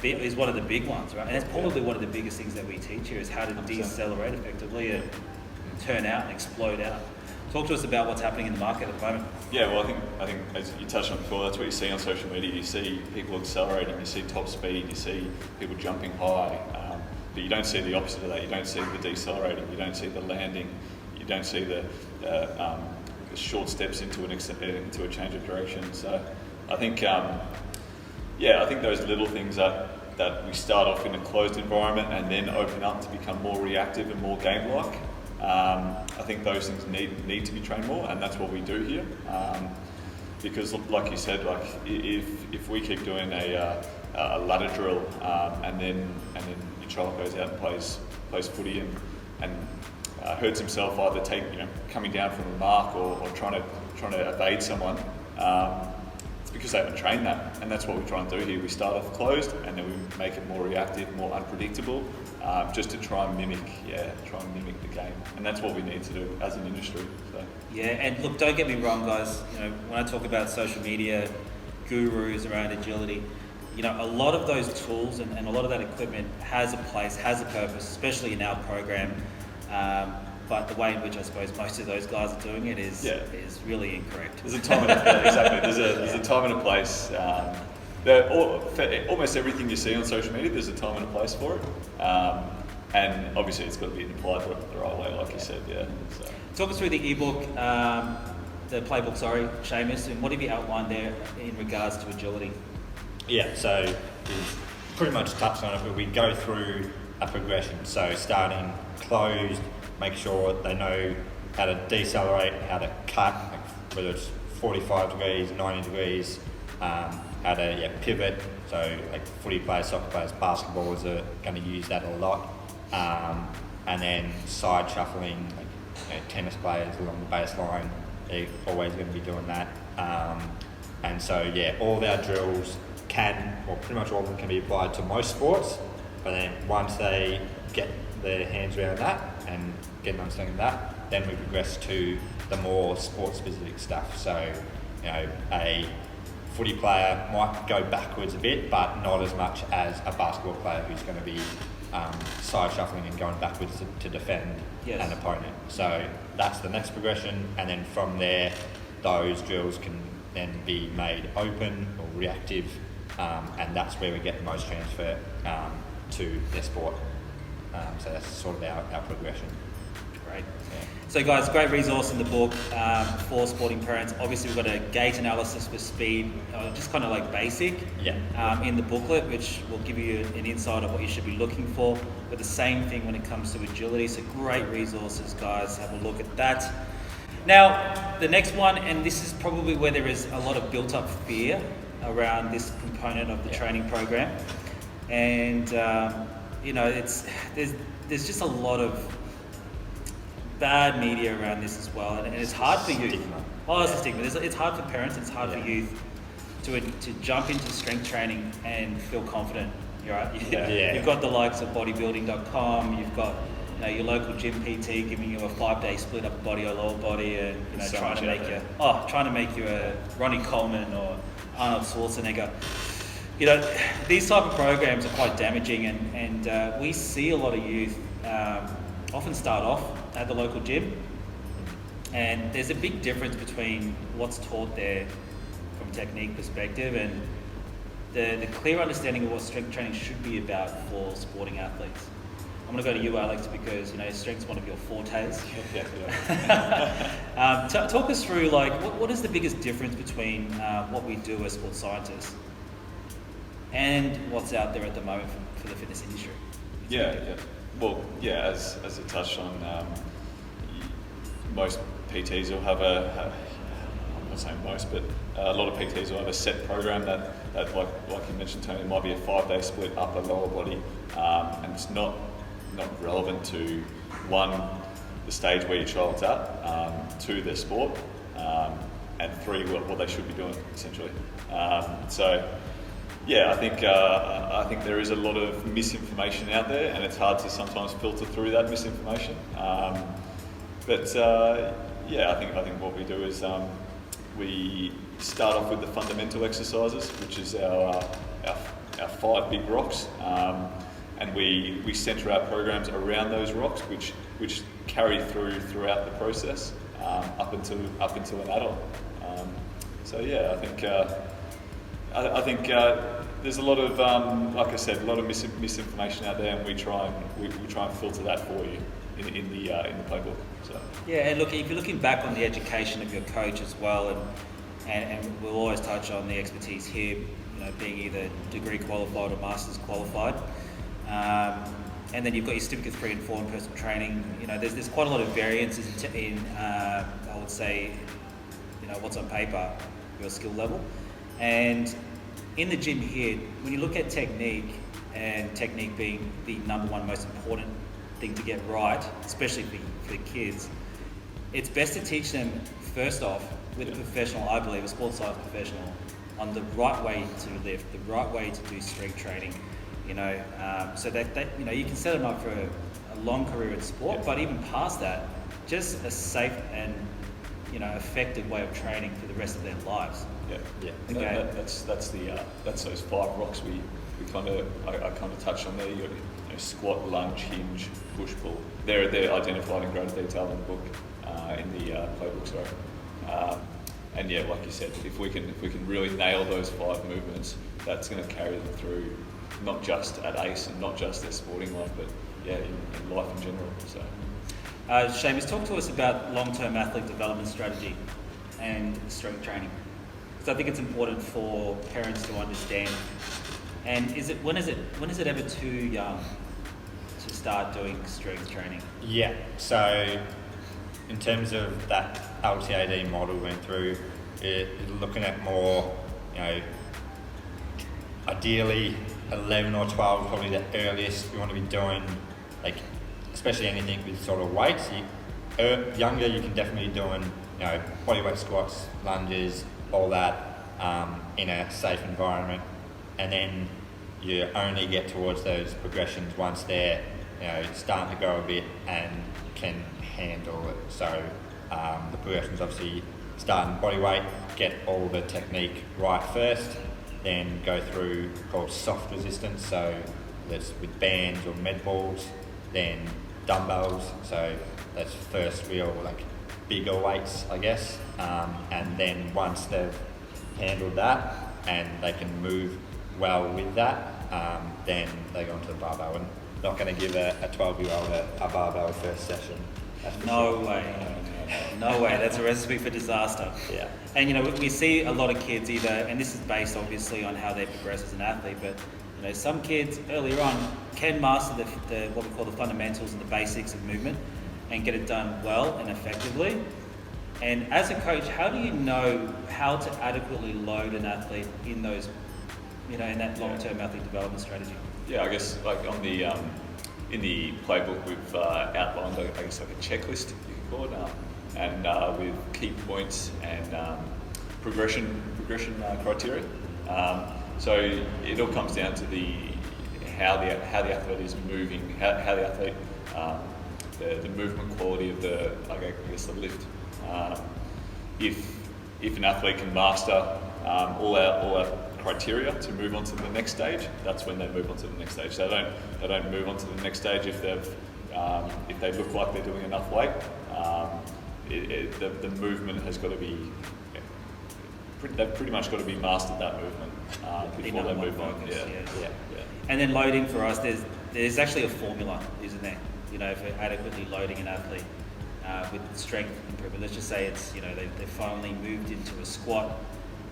is one of the big ones, right? And that's probably one of the biggest things that we teach here is how to 100%. Decelerate effectively and turn out and explode out. Talk to us about what's happening in the market at the moment. Yeah, well, I think as you touched on before, that's what you see on social media. You see people accelerating, you see top speed, you see people jumping high, but you don't see the opposite of that. You don't see the decelerating, you don't see the landing, you don't see the short steps into a change of direction. So I think, I think those little things that we start off in a closed environment and then open up to become more reactive and more game-like. I think those things need to be trained more, and that's what we do here. Because, like you said, like if we keep doing a ladder drill, and then your child goes out and plays footy and hurts himself either coming down from a mark or trying to evade someone, it's because they haven't trained that, and that's what we try and do here. We start off closed and then we make it more reactive, more unpredictable, just to try and mimic the game, and that's what we need to do as an industry. So. Yeah, and look, don't get me wrong, guys. When I talk about social media gurus around agility, a lot of those tools and a lot of that equipment has a place, has a purpose, especially in our program. But the way in which I suppose most of those guys are doing it is really incorrect. There's a time and exactly. There's a time and a place. Almost everything you see on social media, there's a time and a place for it. And obviously it's got to be applied the right way, like you said. Yeah. So. Talk us through the ebook, the Playbook. Seamus, and what have you outlined there in regards to agility? Yeah, so we've pretty much touched on it, but we go through a progression. So starting closed, make sure they know how to decelerate, how to cut, whether it's 45 degrees, 90 degrees, how to pivot. So like footy players, soccer players, basketballers are going to use that a lot. And then side shuffling, like tennis players along the baseline, they're always going to be doing that. And so all of our drills pretty much all of them can be applied to most sports, but then once they get their hands around that and get an understanding of that, then we progress to the more sport-specific stuff. So, a footy player might go backwards a bit, but not as much as a basketball player who's going to be side shuffling and going backwards to defend an opponent. So that's the next progression, and then from there, those drills can then be made open or reactive, and that's where we get the most transfer to their sport. So that's sort of our progression. Great. Yeah. So guys, great resource in the book for sporting parents. Obviously we've got a gait analysis for speed, just kind of like basic in the booklet, which will give you an insight of what you should be looking for. But the same thing when it comes to agility. So great resources, guys. Have a look at that. Now, the next one, and this is probably where there is a lot of built-up fear around this component of the training program. And, there's just a lot of bad media around this as well, and it's hard for youth. It's a stigma. It's hard for parents. It's hard for youth to jump into strength training and feel confident. Right? You've got the likes of bodybuilding.com. You've got your local gym PT giving you a 5-day split up body or lower body, and trying to make you a Ronnie Coleman or Arnold Schwarzenegger. These type of programs are quite damaging, and we see a lot of youth often start off at the local gym, and there's a big difference between what's taught there from a technique perspective and the clear understanding of what strength training should be about for sporting athletes. I'm going to go to you, Alex, because strength's one of your fortes. Yeah. Talk us through what is the biggest difference between what we do as sports scientists and what's out there at the moment for the fitness industry? Yeah. Well, yeah, as I touched on, most PTs will have I'm not saying most, but a lot of PTs will have a set program that like you mentioned, Tony, it might be a 5-day split upper lower body, and it's not relevant to the stage where your child's at, 2 their sport, and 3 what they should be doing essentially. So yeah, I think there is a lot of misinformation out there, and it's hard to sometimes filter through that misinformation. But I think what we do is we start off with the fundamental exercises, which is our 5 big rocks, and we centre our programs around those rocks, which carry throughout the process up until an adult. I think there's a lot of like I said, a lot of misinformation out there, and we try and filter that for you in the playbook. So yeah, and look, if you're looking back on the education of your coach as well, and we'll always touch on the expertise here, being either degree qualified or master's qualified, and then you've got your certificate 3 and 4 in personal training. There's quite a lot of variances in I would say, what's on paper, your skill level, and in the gym here, when you look at technique, and technique being the number one most important thing to get right, especially for kids, it's best to teach them first off with a professional, I believe, a sports science professional, on the right way to lift, the right way to do strength training, so that you can set them up for a long career in sport, but even past that, just a safe and effective way of training for the rest of their lives. Yeah. Okay. That's those 5 rocks I kind of touched on there. You got squat, lunge, hinge, push, pull. They're identified in greater detail in the book, in the playbook. Sorry. And yeah, like you said, if we can really nail those 5 movements, that's going to carry them through, not just at ACE and not just their sporting life, but yeah, in life in general. So. Seamus, talk to us about long-term athlete development strategy and strength training, because I think it's important for parents to understand. And when is it ever too young to start doing strength training? Yeah, so in terms of that LTAD model we went through, looking at more, ideally 11 or 12 is probably the earliest you want to be doing, especially anything with sort of weights. Younger, you can definitely be doing, bodyweight squats, lunges, all that in a safe environment, and then you only get towards those progressions once they're starting to grow a bit and can handle it. So the progressions obviously start in bodyweight, get all the technique right first, then go through called soft resistance, so that's with bands or med balls, then dumbbells, so that's first real bigger weights, I guess, and then once they've handled that and they can move well with that, then they go onto the barbell. And not going to give a 12-year-old a barbell first session. No way. No way. That's a recipe for disaster. Yeah. And we see a lot of kids either, and this is based obviously on how they progress as an athlete, but some kids earlier on can master the what we call the fundamentals and the basics of movement and get it done well and effectively. And as a coach, how do you know how to adequately load an athlete in those, in that long-term athlete development strategy? Yeah, I guess on the in the playbook we've outlined a checklist, you can call it, and with key points and progression criteria. So it all comes down to how the athlete is moving, how the athlete, the movement quality of the lift. If an athlete can master all our criteria to move on to the next stage, that's when they move on to the next stage. They don't move on to the next stage if they look like they're doing enough weight. The movement has got to be. They've pretty much got to be mastered that movement before they move on. Yeah. And then loading for us, there's there's actually a formula, isn't there? You know, for adequately loading an athlete with strength improvement. Let's just say it's, you know, they finally moved into a squat.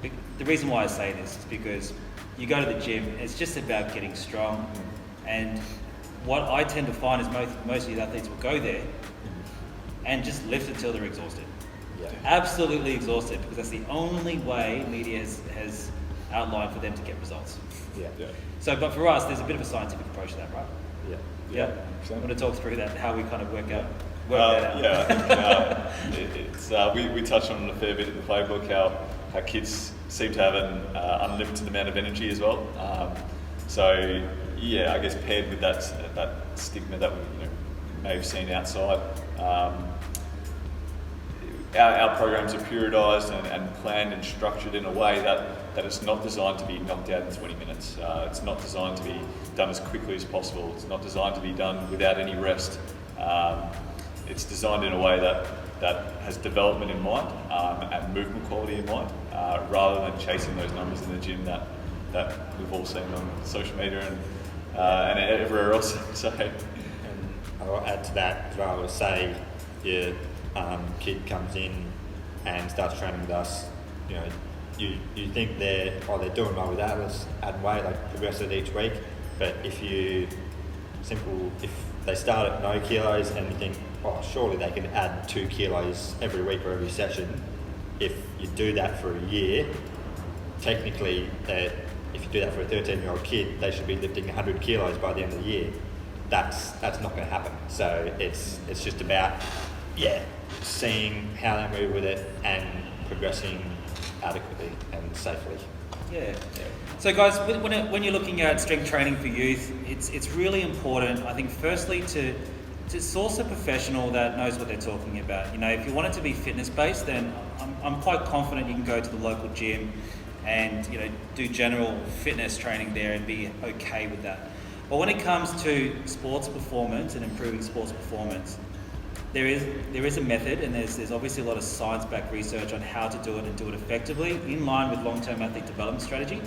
The reason why I say this is because you go to the gym, it's just about getting strong. And what I tend to find is most of these athletes will go there and just lift until they're exhausted. Yeah. Absolutely exhausted, because that's the only way media has outlined for them to get results. Yeah. So, but for us, there's a bit of a scientific approach to that, right? Yeah. I'm going to talk through that, how we kind of work that out. Yeah, I think, we touched on it a fair bit in the playbook, how kids seem to have an unlimited amount of energy as well. So yeah, I guess paired with that stigma that we may have seen outside, our programs are periodised and planned and structured in a way that it's not designed to be knocked out in 20 minutes. It's not designed to be done as quickly as possible. It's not designed to be done without any rest. It's designed in a way that has development in mind and movement quality in mind, rather than chasing those numbers in the gym that we've all seen on social media and everywhere else. So, And I'll add to that as well. Say your kid comes in and starts training with us. You know, you think they're doing well with that. Let's add weight, like progress it each week. But if they start at no kilos and you think, oh, surely they can add 2 kilos every week or every session. If you do that for a year, technically, if you do that for a 13-year-old kid, they should be lifting 100 kilos by the end of the year. That's not going to happen. So it's just about seeing how they move with it and progressing adequately and safely. Yeah. So guys, when you're looking at strength training for youth, it's really important, I think, firstly to source a professional that knows what they're talking about. You know, if you want it to be fitness based, then I'm quite confident you can go to the local gym and, you know, do general fitness training there and be okay with that. But when it comes to sports performance and improving sports performance, there is a method, and there's obviously a lot of science-backed research on how to do it and do it effectively in line with long-term athlete development strategy,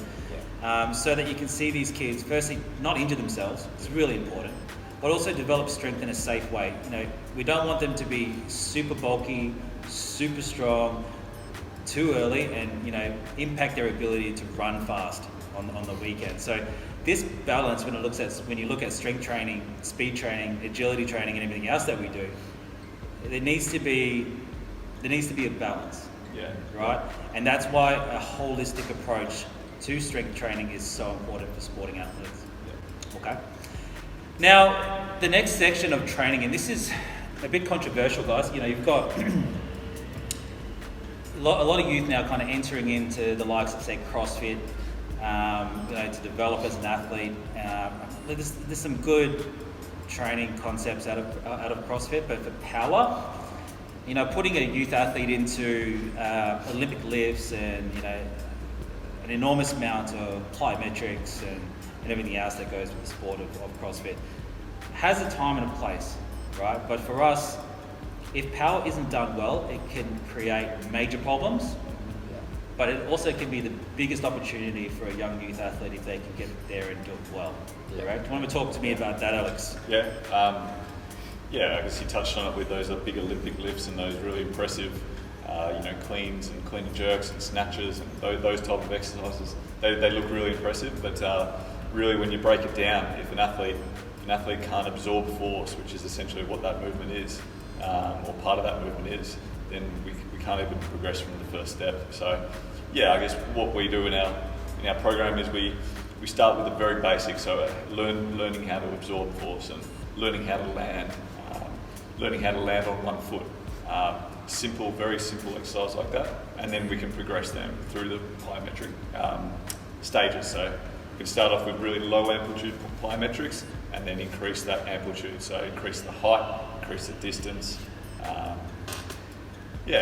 so that you can see these kids firstly not injure themselves. It's really important, but also develop strength in a safe way. You know, we don't want them to be super bulky, super strong, too early, and, you know, impact their ability to run fast on the weekend. So this balance, when you look at strength training, speed training, agility training, and everything else that we do, there needs to be a balance. yeah, Right? And that's why a holistic approach to strength training is so important for sporting athletes. Okay. Now, the next section of training, and this is a bit controversial, guys. You know, you've got a lot of youth now kind of entering into the likes of, say, CrossFit, you know, to develop as an athlete. There's some good training concepts out of CrossFit, but for power, you know, putting a youth athlete into Olympic lifts and, you know, an enormous amount of plyometrics and everything else that goes with the sport of CrossFit has a time and a place, right? But for us, if power isn't done well, it can create major problems, but it also can be the biggest opportunity for a young youth athlete if they can get there and do it well. Correct? Do you want to talk to me about that, Alex? Yeah. I guess you touched on it with those big Olympic lifts and those really impressive, cleans and clean and jerks and snatches and those type of exercises. They look really impressive, but really when you break it down, if an athlete can't absorb force, which is essentially what that movement is, or part of that movement is, then we can't even progress from the first step. So, I guess what we do in our program is we start with the very basics. So learning how to absorb force and learning how to land on one foot. Very simple exercise like that, and then we can progress them through the plyometric stages. So we can start off with really low amplitude plyometrics, and then increase that amplitude. So increase the height, increase the distance.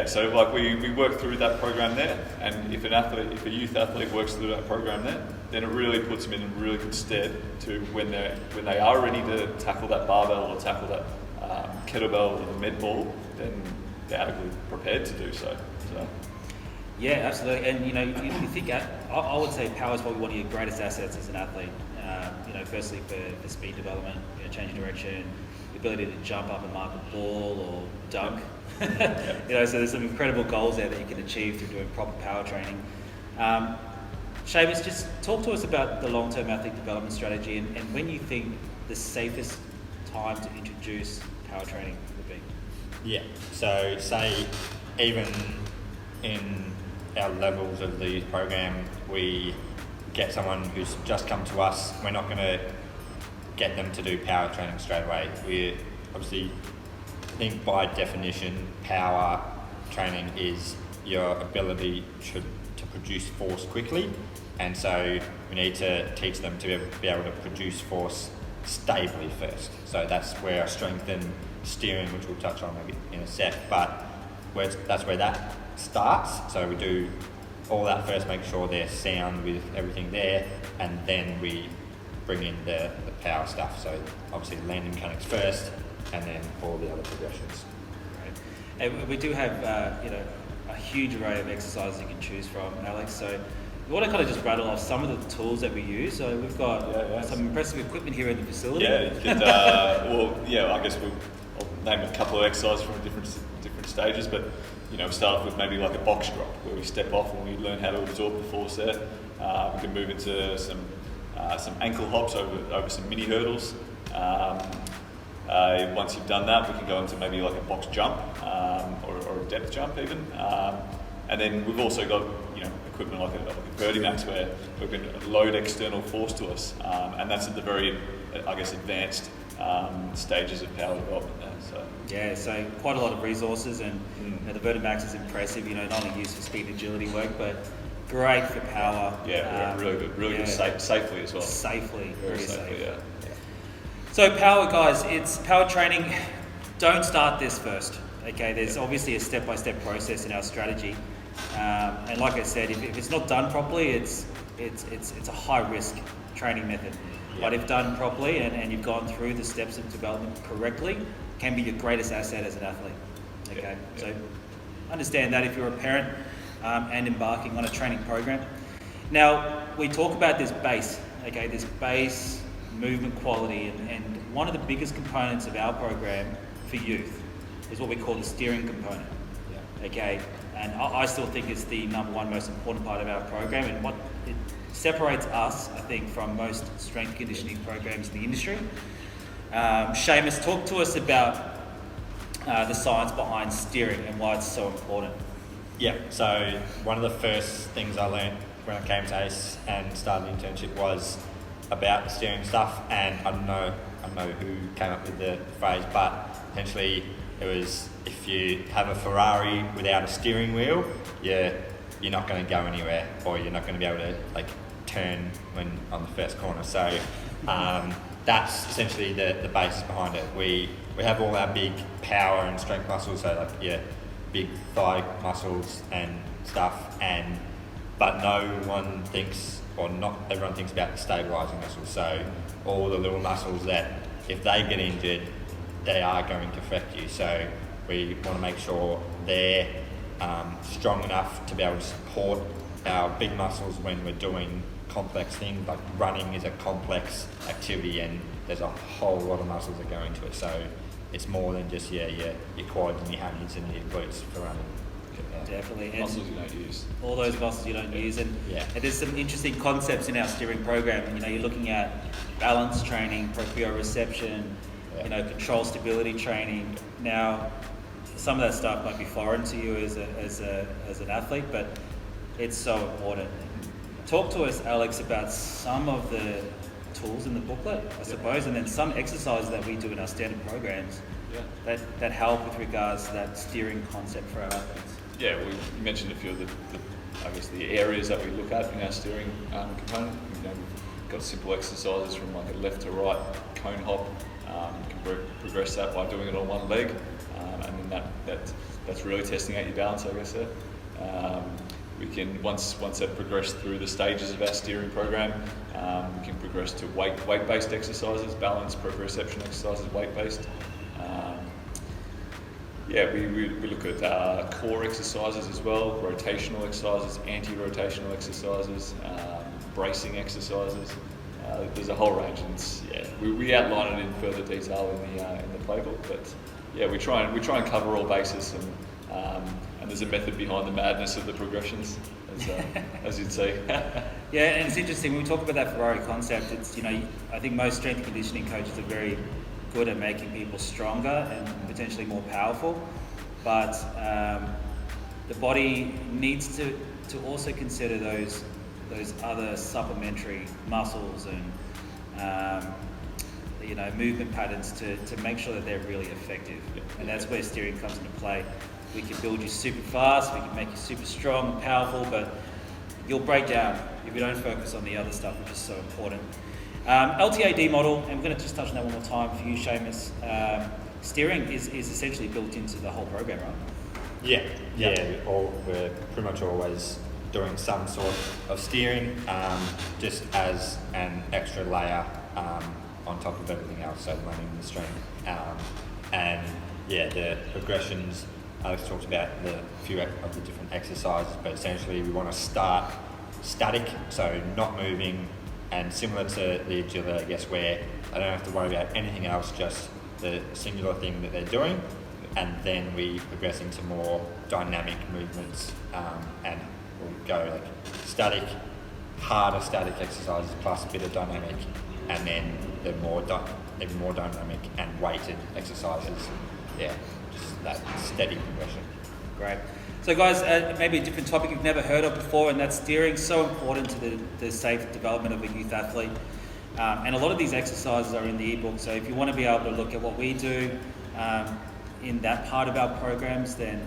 So like we work through that program there, and if a youth athlete works through that program there, then it really puts them in a really good stead to when they are ready to tackle that barbell or tackle that kettlebell or the med ball, then they're adequately prepared to do so. Yeah, absolutely. And you know, you think I would say power is probably one of your greatest assets as an athlete. firstly for speed development, change of direction, the ability to jump up and mark a ball or dunk. So there's some incredible goals there that you can achieve through doing proper power training. Seamus, just talk to us about the long-term athlete development strategy and when you think the safest time to introduce power training would be. Yeah, so say even in our levels of the program, we get someone who's just come to us, we're not going to get them to do power training straight away. We obviously think by definition power training is your ability to produce force quickly, and so we need to teach them to be able to produce force stably first. So that's where our strength and steering, which we'll touch on maybe in a sec, but that's where that starts. So we do all that first, make sure they're sound with everything there, and then we bring in the power stuff. So obviously landing mechanics first, and then all the other progressions. Right. And we do have a huge array of exercises you can choose from, Alex. So we want to kind of just rattle off some of the tools that we use. So we've got some impressive equipment here in the facility. Yeah, you could, I guess I'll name a couple of exercises from different stages, but we start off with maybe like a box drop where we step off and we learn how to absorb the force there. We can move into some ankle hops over some mini hurdles. Once you've done that, we can go into maybe like a box jump or a depth jump even. And then we've also got equipment like a Vertimax where we can load external force to us, and that's at the very, advanced stages of power development there. So quite a lot of resources, and the Vertimax is impressive. Not only used for speed and agility work, but great for power. Really good, safely as well. Very safely. safe. So power, guys, it's power training. Don't start this first. Okay, there's obviously a step-by-step process in our strategy, and like I said, if it's not done properly, it's a high-risk training method. But if done properly and you've gone through the steps of development correctly, can be your greatest asset as an athlete. Okay, so understand that if you're a parent and embarking on a training program. Now we talk about this base. Okay, this base movement quality, and one of the biggest components of our program for youth is what we call the steering component. Okay, and I still think it's the number one most important part of our program, and what it separates us, I think, from most strength conditioning programs in the industry. Seamus, talk to us about the science behind steering and why it's so important. Yeah, so one of the first things I learned when I came to ACE and started the internship was about the steering stuff, and I don't know who came up with the phrase, but essentially it was, if you have a Ferrari without a steering wheel, you're not going to go anywhere, or you're not going to be able to turn when on the first corner. So that's essentially the basis behind it. We have all our big power and strength muscles, so big thigh muscles and stuff, but no one thinks, or not everyone thinks about the stabilising muscles. So all the little muscles that, if they get injured, they are going to affect you. So we want to make sure they're strong enough to be able to support our big muscles when we're doing complex things. Like running is a complex activity, and there's a whole lot of muscles that go into it. So it's more than just your quads and your hammies and your glutes for running. Definitely. And muscles you don't use. All those muscles you don't use. And there's some interesting concepts in our steering program. You're looking at balance training, proprioception, control stability training. Now, some of that stuff might be foreign to you as an athlete, but it's so important. Talk to us, Alex, about some of the tools in the booklet, I suppose, and then some exercises that we do in our standard programs that help with regards to that steering concept for our athletes. Yeah, we mentioned a few of the areas that we look at in our steering component. We've got simple exercises from like a left to right cone hop. You can progress that by doing it on one leg, and then that's really testing out your balance, I guess. We can once they've progressed through the stages of our steering program, we can progress to weight-based exercises, balance, proprioception exercises, weight-based. We look at core exercises as well, rotational exercises, anti-rotational exercises, bracing exercises. there's a whole range, and we outline it in further detail in the playbook. But yeah, we try and cover all bases, and there's a method behind the madness of the progressions, as you'd say. Yeah, and it's interesting when we talk about that Ferrari concept. It's I think most strength and conditioning coaches are very good at making people stronger and potentially more powerful, but the body needs to also consider those other supplementary muscles and movement patterns to make sure that they're really effective. And that's where steering comes into play. We can build you super fast, we can make you super strong and powerful, but you'll break down if you don't focus on the other stuff, which is so important. LTAD model, and we're going to just touch on that one more time for you, Seamus. Steering is essentially built into the whole program, right? Yeah. We're pretty much always doing some sort of steering, just as an extra layer on top of everything else, so learning the strength. The progressions, Alex talked about the few of the different exercises, but essentially we want to start static, so not moving, and similar to the agility, I guess, where I don't have to worry about anything else, just the singular thing that they're doing, and then we progress into more dynamic movements, and we'll go like static, harder static exercises plus a bit of dynamic, and then the even more dynamic and weighted exercises. Yeah, just that steady progression. Great. So guys, maybe a different topic you've never heard of before, and that's steering. So important to the safe development of a youth athlete. And a lot of these exercises are in the ebook, so if you want to be able to look at what we do in that part of our programs, then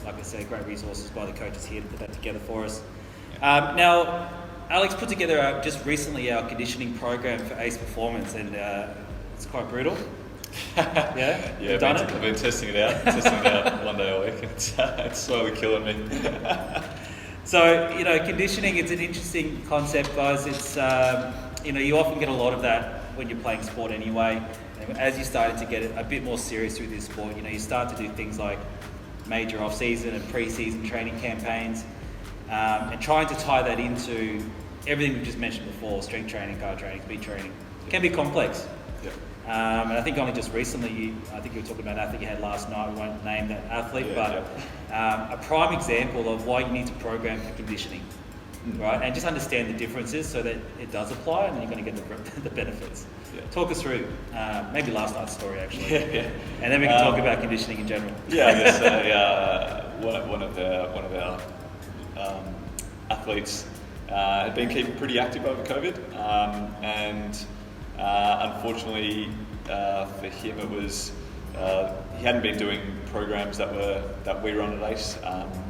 like I said, great resources by the coaches here to put that together for us. Now, Alex put together just recently our conditioning program for ACE Performance, and it's quite brutal. Yeah, I've been testing it out one day a week. It's slowly killing me. So, conditioning, it's an interesting concept, guys. It's, you often get a lot of that when you're playing sport anyway. And as you started to get a bit more serious with this sport, you start to do things like major off-season and pre-season training campaigns, and trying to tie that into everything we've just mentioned before, strength training, cardio training, speed training. It can be complex. Yeah. And I think only just recently, I think you were talking about an athlete you had last night. We won't name that athlete, a prime example of why you need to program for conditioning, right? And just understand the differences so that it does apply, and then you're going to get the benefits. Yeah. Talk us through maybe last night's story actually, and then we can talk about conditioning in general. Yeah, I guess one of our athletes had been keeping pretty active over COVID, and unfortunately for him, it was he hadn't been doing programs that we run at ACE,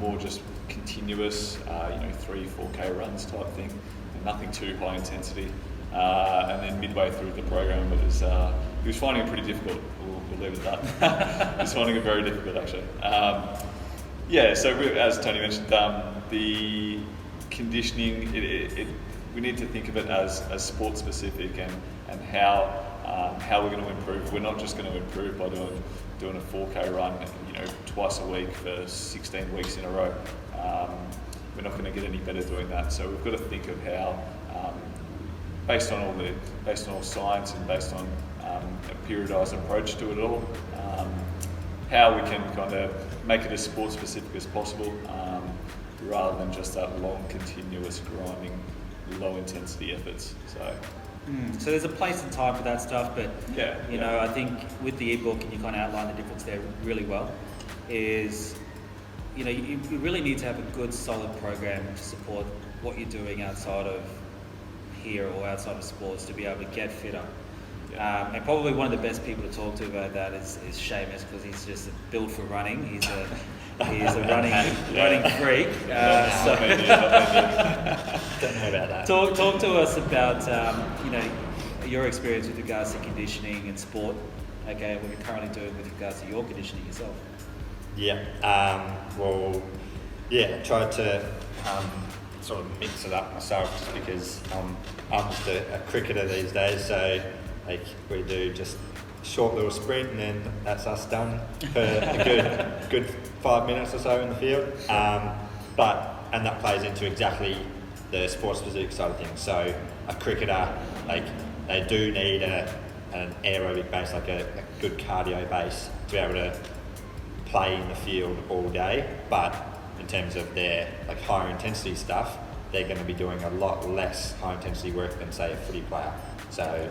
more just continuous, 3-4K runs type thing, and nothing too high intensity. And then midway through the program, he was finding it pretty difficult. We'll leave it at that. He was finding it very difficult actually. So as Tony mentioned, the conditioning, we need to think of it as sport specific and how we're going to improve. We're not just going to improve by doing a 4K run, twice a week for 16 weeks in a row. We're not going to get any better doing that. So we've got to think of how, based on all science and based on a periodised approach to it all, how we can kind of make it as sport specific as possible, rather than just that long, continuous grinding, low intensity efforts. So there's a place and time for that stuff, but I think with the ebook, and you kind of outline the difference there really well, is you really need to have a good solid program to support what you're doing outside of here or outside of sports to be able to get fitter. And probably one of the best people to talk to about that is Seamus, because he's just built for running. He's a running freak. Don't know about that. Talk to us about your experience with regards to conditioning and sport. Okay, what you're currently doing with regards to your conditioning yourself. Tried to sort of mix it up myself, just because I'm just a cricketer these days, so we do just a short little sprint and then that's us done for a good 5 minutes or so in the field. And that plays into exactly the sports physics side of things. So a cricketer, like they do need an aerobic base, like a good cardio base to be able to play in the field all day. But in terms of their like higher intensity stuff, they're going to be doing a lot less high intensity work than say a footy player. So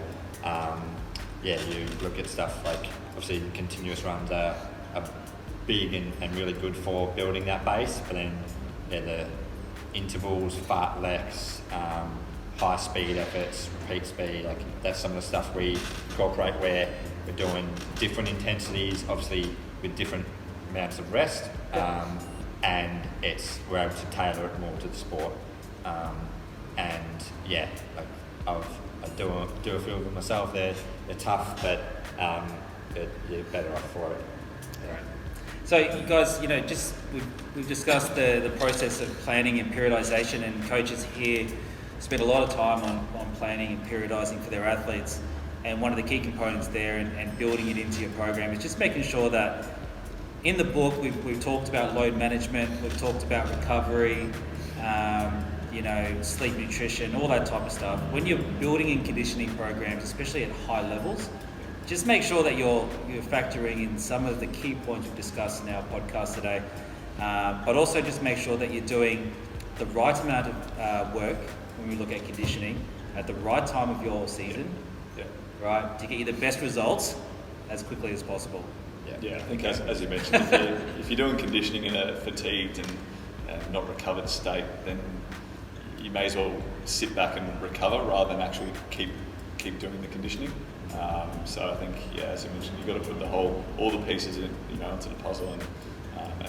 you look at stuff like obviously continuous runs are big and really good for building that base, but then the intervals, fartleks, high speed efforts, repeat speed, like that's some of the stuff we incorporate where we're doing different intensities, obviously with different amounts of rest, and we're able to tailor it more to the sport. I do a few of them myself. They're tough, but you're better off for it. Right. So you guys, we've discussed the process of planning and periodization, and coaches here spend a lot of time on planning and periodizing for their athletes. And one of the key components there and building it into your program is just making sure that in the book we've talked about load management, we've talked about recovery, sleep, nutrition, all that type of stuff. When you're building in conditioning programs, especially at high levels, just make sure that you're factoring in some of the key points we've discussed in our podcast today, but also just make sure that you're doing the right amount of work when we look at conditioning at the right time of your season, right, to get you the best results as quickly as possible. Yeah, I think as you mentioned, if you're doing conditioning in a fatigued and not recovered state, then you may as well sit back and recover rather than actually keep doing the conditioning. So I think, as you mentioned, you've got to put all the pieces in, into the puzzle and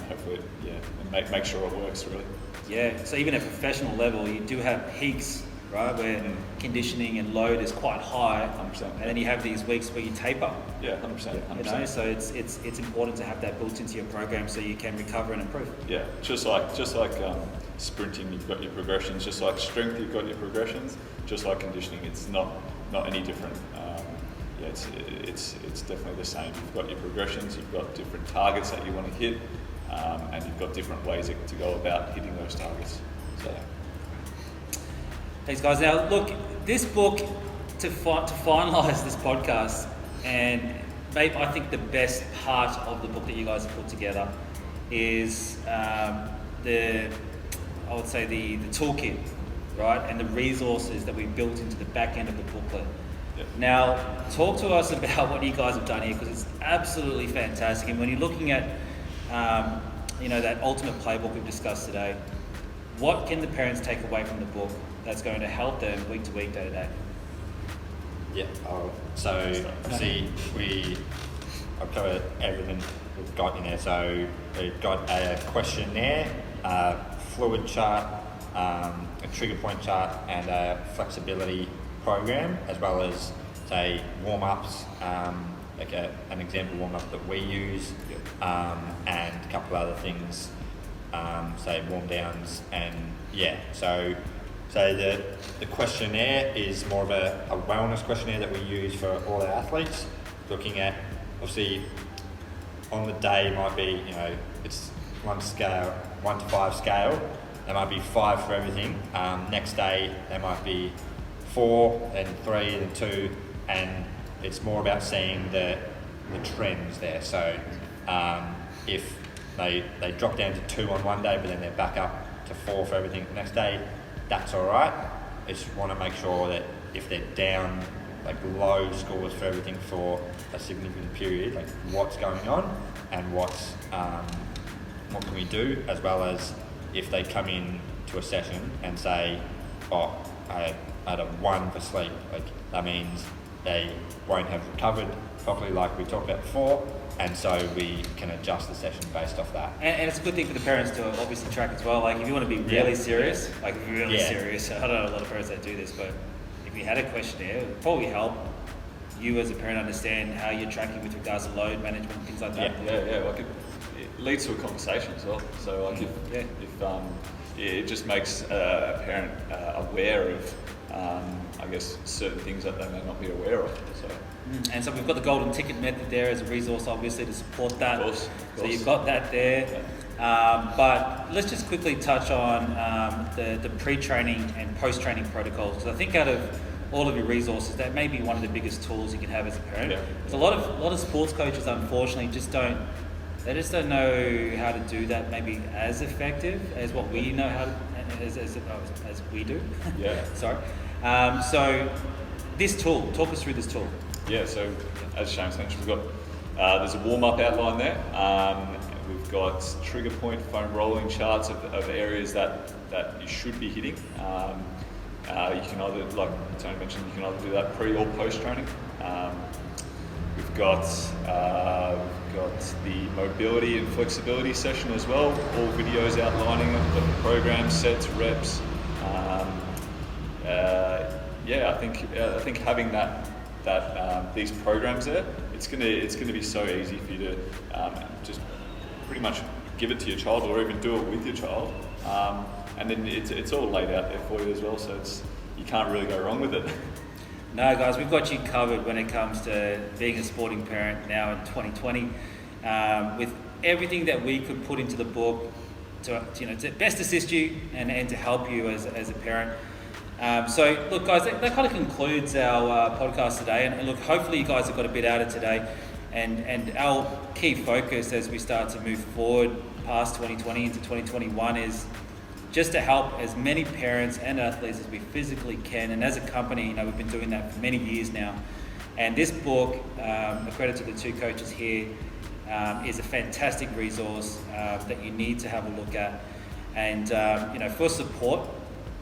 hopefully, and make sure it works really. Yeah. So even at professional level, you do have peaks, right, where conditioning and load is quite high, 100%. And then you have these weeks where you taper. Yeah, 100%. So it's important to have that built into your program so you can recover and improve. Yeah, just like sprinting, you've got your progressions. Just like strength, you've got your progressions. Just like conditioning, it's not any different. It's definitely the same. You've got your progressions, you've got different targets that you want to hit, and you've got different ways to go about hitting those targets. So. Thanks, guys. Now, look, this book, to finalise this podcast, and maybe I think the best part of the book that you guys have put together is the toolkit, right, and the resources that we built into the back end of the booklet. Yep. Now, talk to us about what you guys have done here, because it's absolutely fantastic. And when you're looking at, that ultimate playbook we've discussed today, what can the parents take away from the book that's going to help them week to week, day to day? Yeah. So obviously I've covered everything we've got in there. So we've got a questionnaire, a fluid chart, a trigger point chart, and a flexibility program, as well as say warm-ups, like an example warm-up that we use, and a couple other things, say warm downs, and so the questionnaire is more of a wellness questionnaire that we use for all our athletes, looking at, obviously, on the day might be, it's 1 to 5 scale, there might be 5 for everything. Next day, there might be 4, then 3, then 2, and it's more about seeing the trends there. So if they drop down to 2 on one day, but then they're back up to 4 for everything the next day, that's all right. I just want to make sure that if they're down, like low scores for everything for a significant period, like what's going on and what can we do, as well as if they come in to a session and say, I had a 1 for sleep, like that means they won't have recovered properly like we talked about before, and so we can adjust the session based off that. And it's a good thing for the parents to obviously track as well. Like if you want to be really serious, serious, I don't know a lot of parents that do this, but if you had a questionnaire, it would probably help you as a parent understand how you're tracking with regards to load management, things like that. Like it leads to a conversation as well. So like it just makes a parent aware of I guess certain things that they may not be aware of. And so we've got the golden ticket method there as a resource, obviously, to support that. Of course. So you've got that there. But let's just quickly touch on the pre-training and post-training protocols. Because I think out of all of your resources, that may be one of the biggest tools you can have as a parent. Yeah. There's a lot of sports coaches, unfortunately, just don't know how to do that maybe as effective as what we know how to, as we do. Yeah. Sorry. So this tool, talk us through this tool. Yeah, so as Shane mentioned, we've got there's a warm-up outline there. We've got trigger point foam rolling charts of areas that you should be hitting. You can either, like Tony mentioned, you can either do that pre or post training. We've got the mobility and flexibility session as well. All videos outlining of the program, sets, reps. I think having these programs there, it's gonna be so easy for you to just pretty much give it to your child, or even do it with your child. And then it's all laid out there for you as well, so you can't really go wrong with it. No, guys, we've got you covered when it comes to being a sporting parent now in 2020, with everything that we could put into the book to best assist you and to help you as a parent. So look, guys, that kind of concludes our podcast today, and look, hopefully you guys have got a bit out of today, and our key focus as we start to move forward past 2020 into 2021 is just to help as many parents and athletes as we physically can. And as a company, we've been doing that for many years now. And this book, a credit to the two coaches here, is a fantastic resource that you need to have a look at. And for support,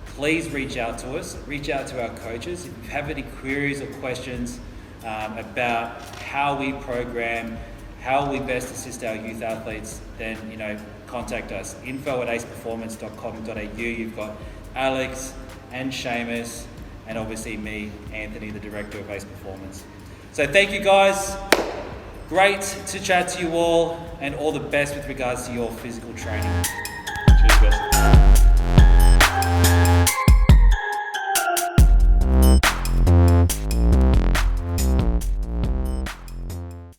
please reach out to us. Reach out to our coaches. If you have any queries or questions about how we program, how we best assist our youth athletes, then contact us. info@aceperformance.com.au. You've got Alex and Seamus, and obviously me, Anthony, the director of Ace Performance. So thank you, guys. Great to chat to you all, and all the best with regards to your physical training.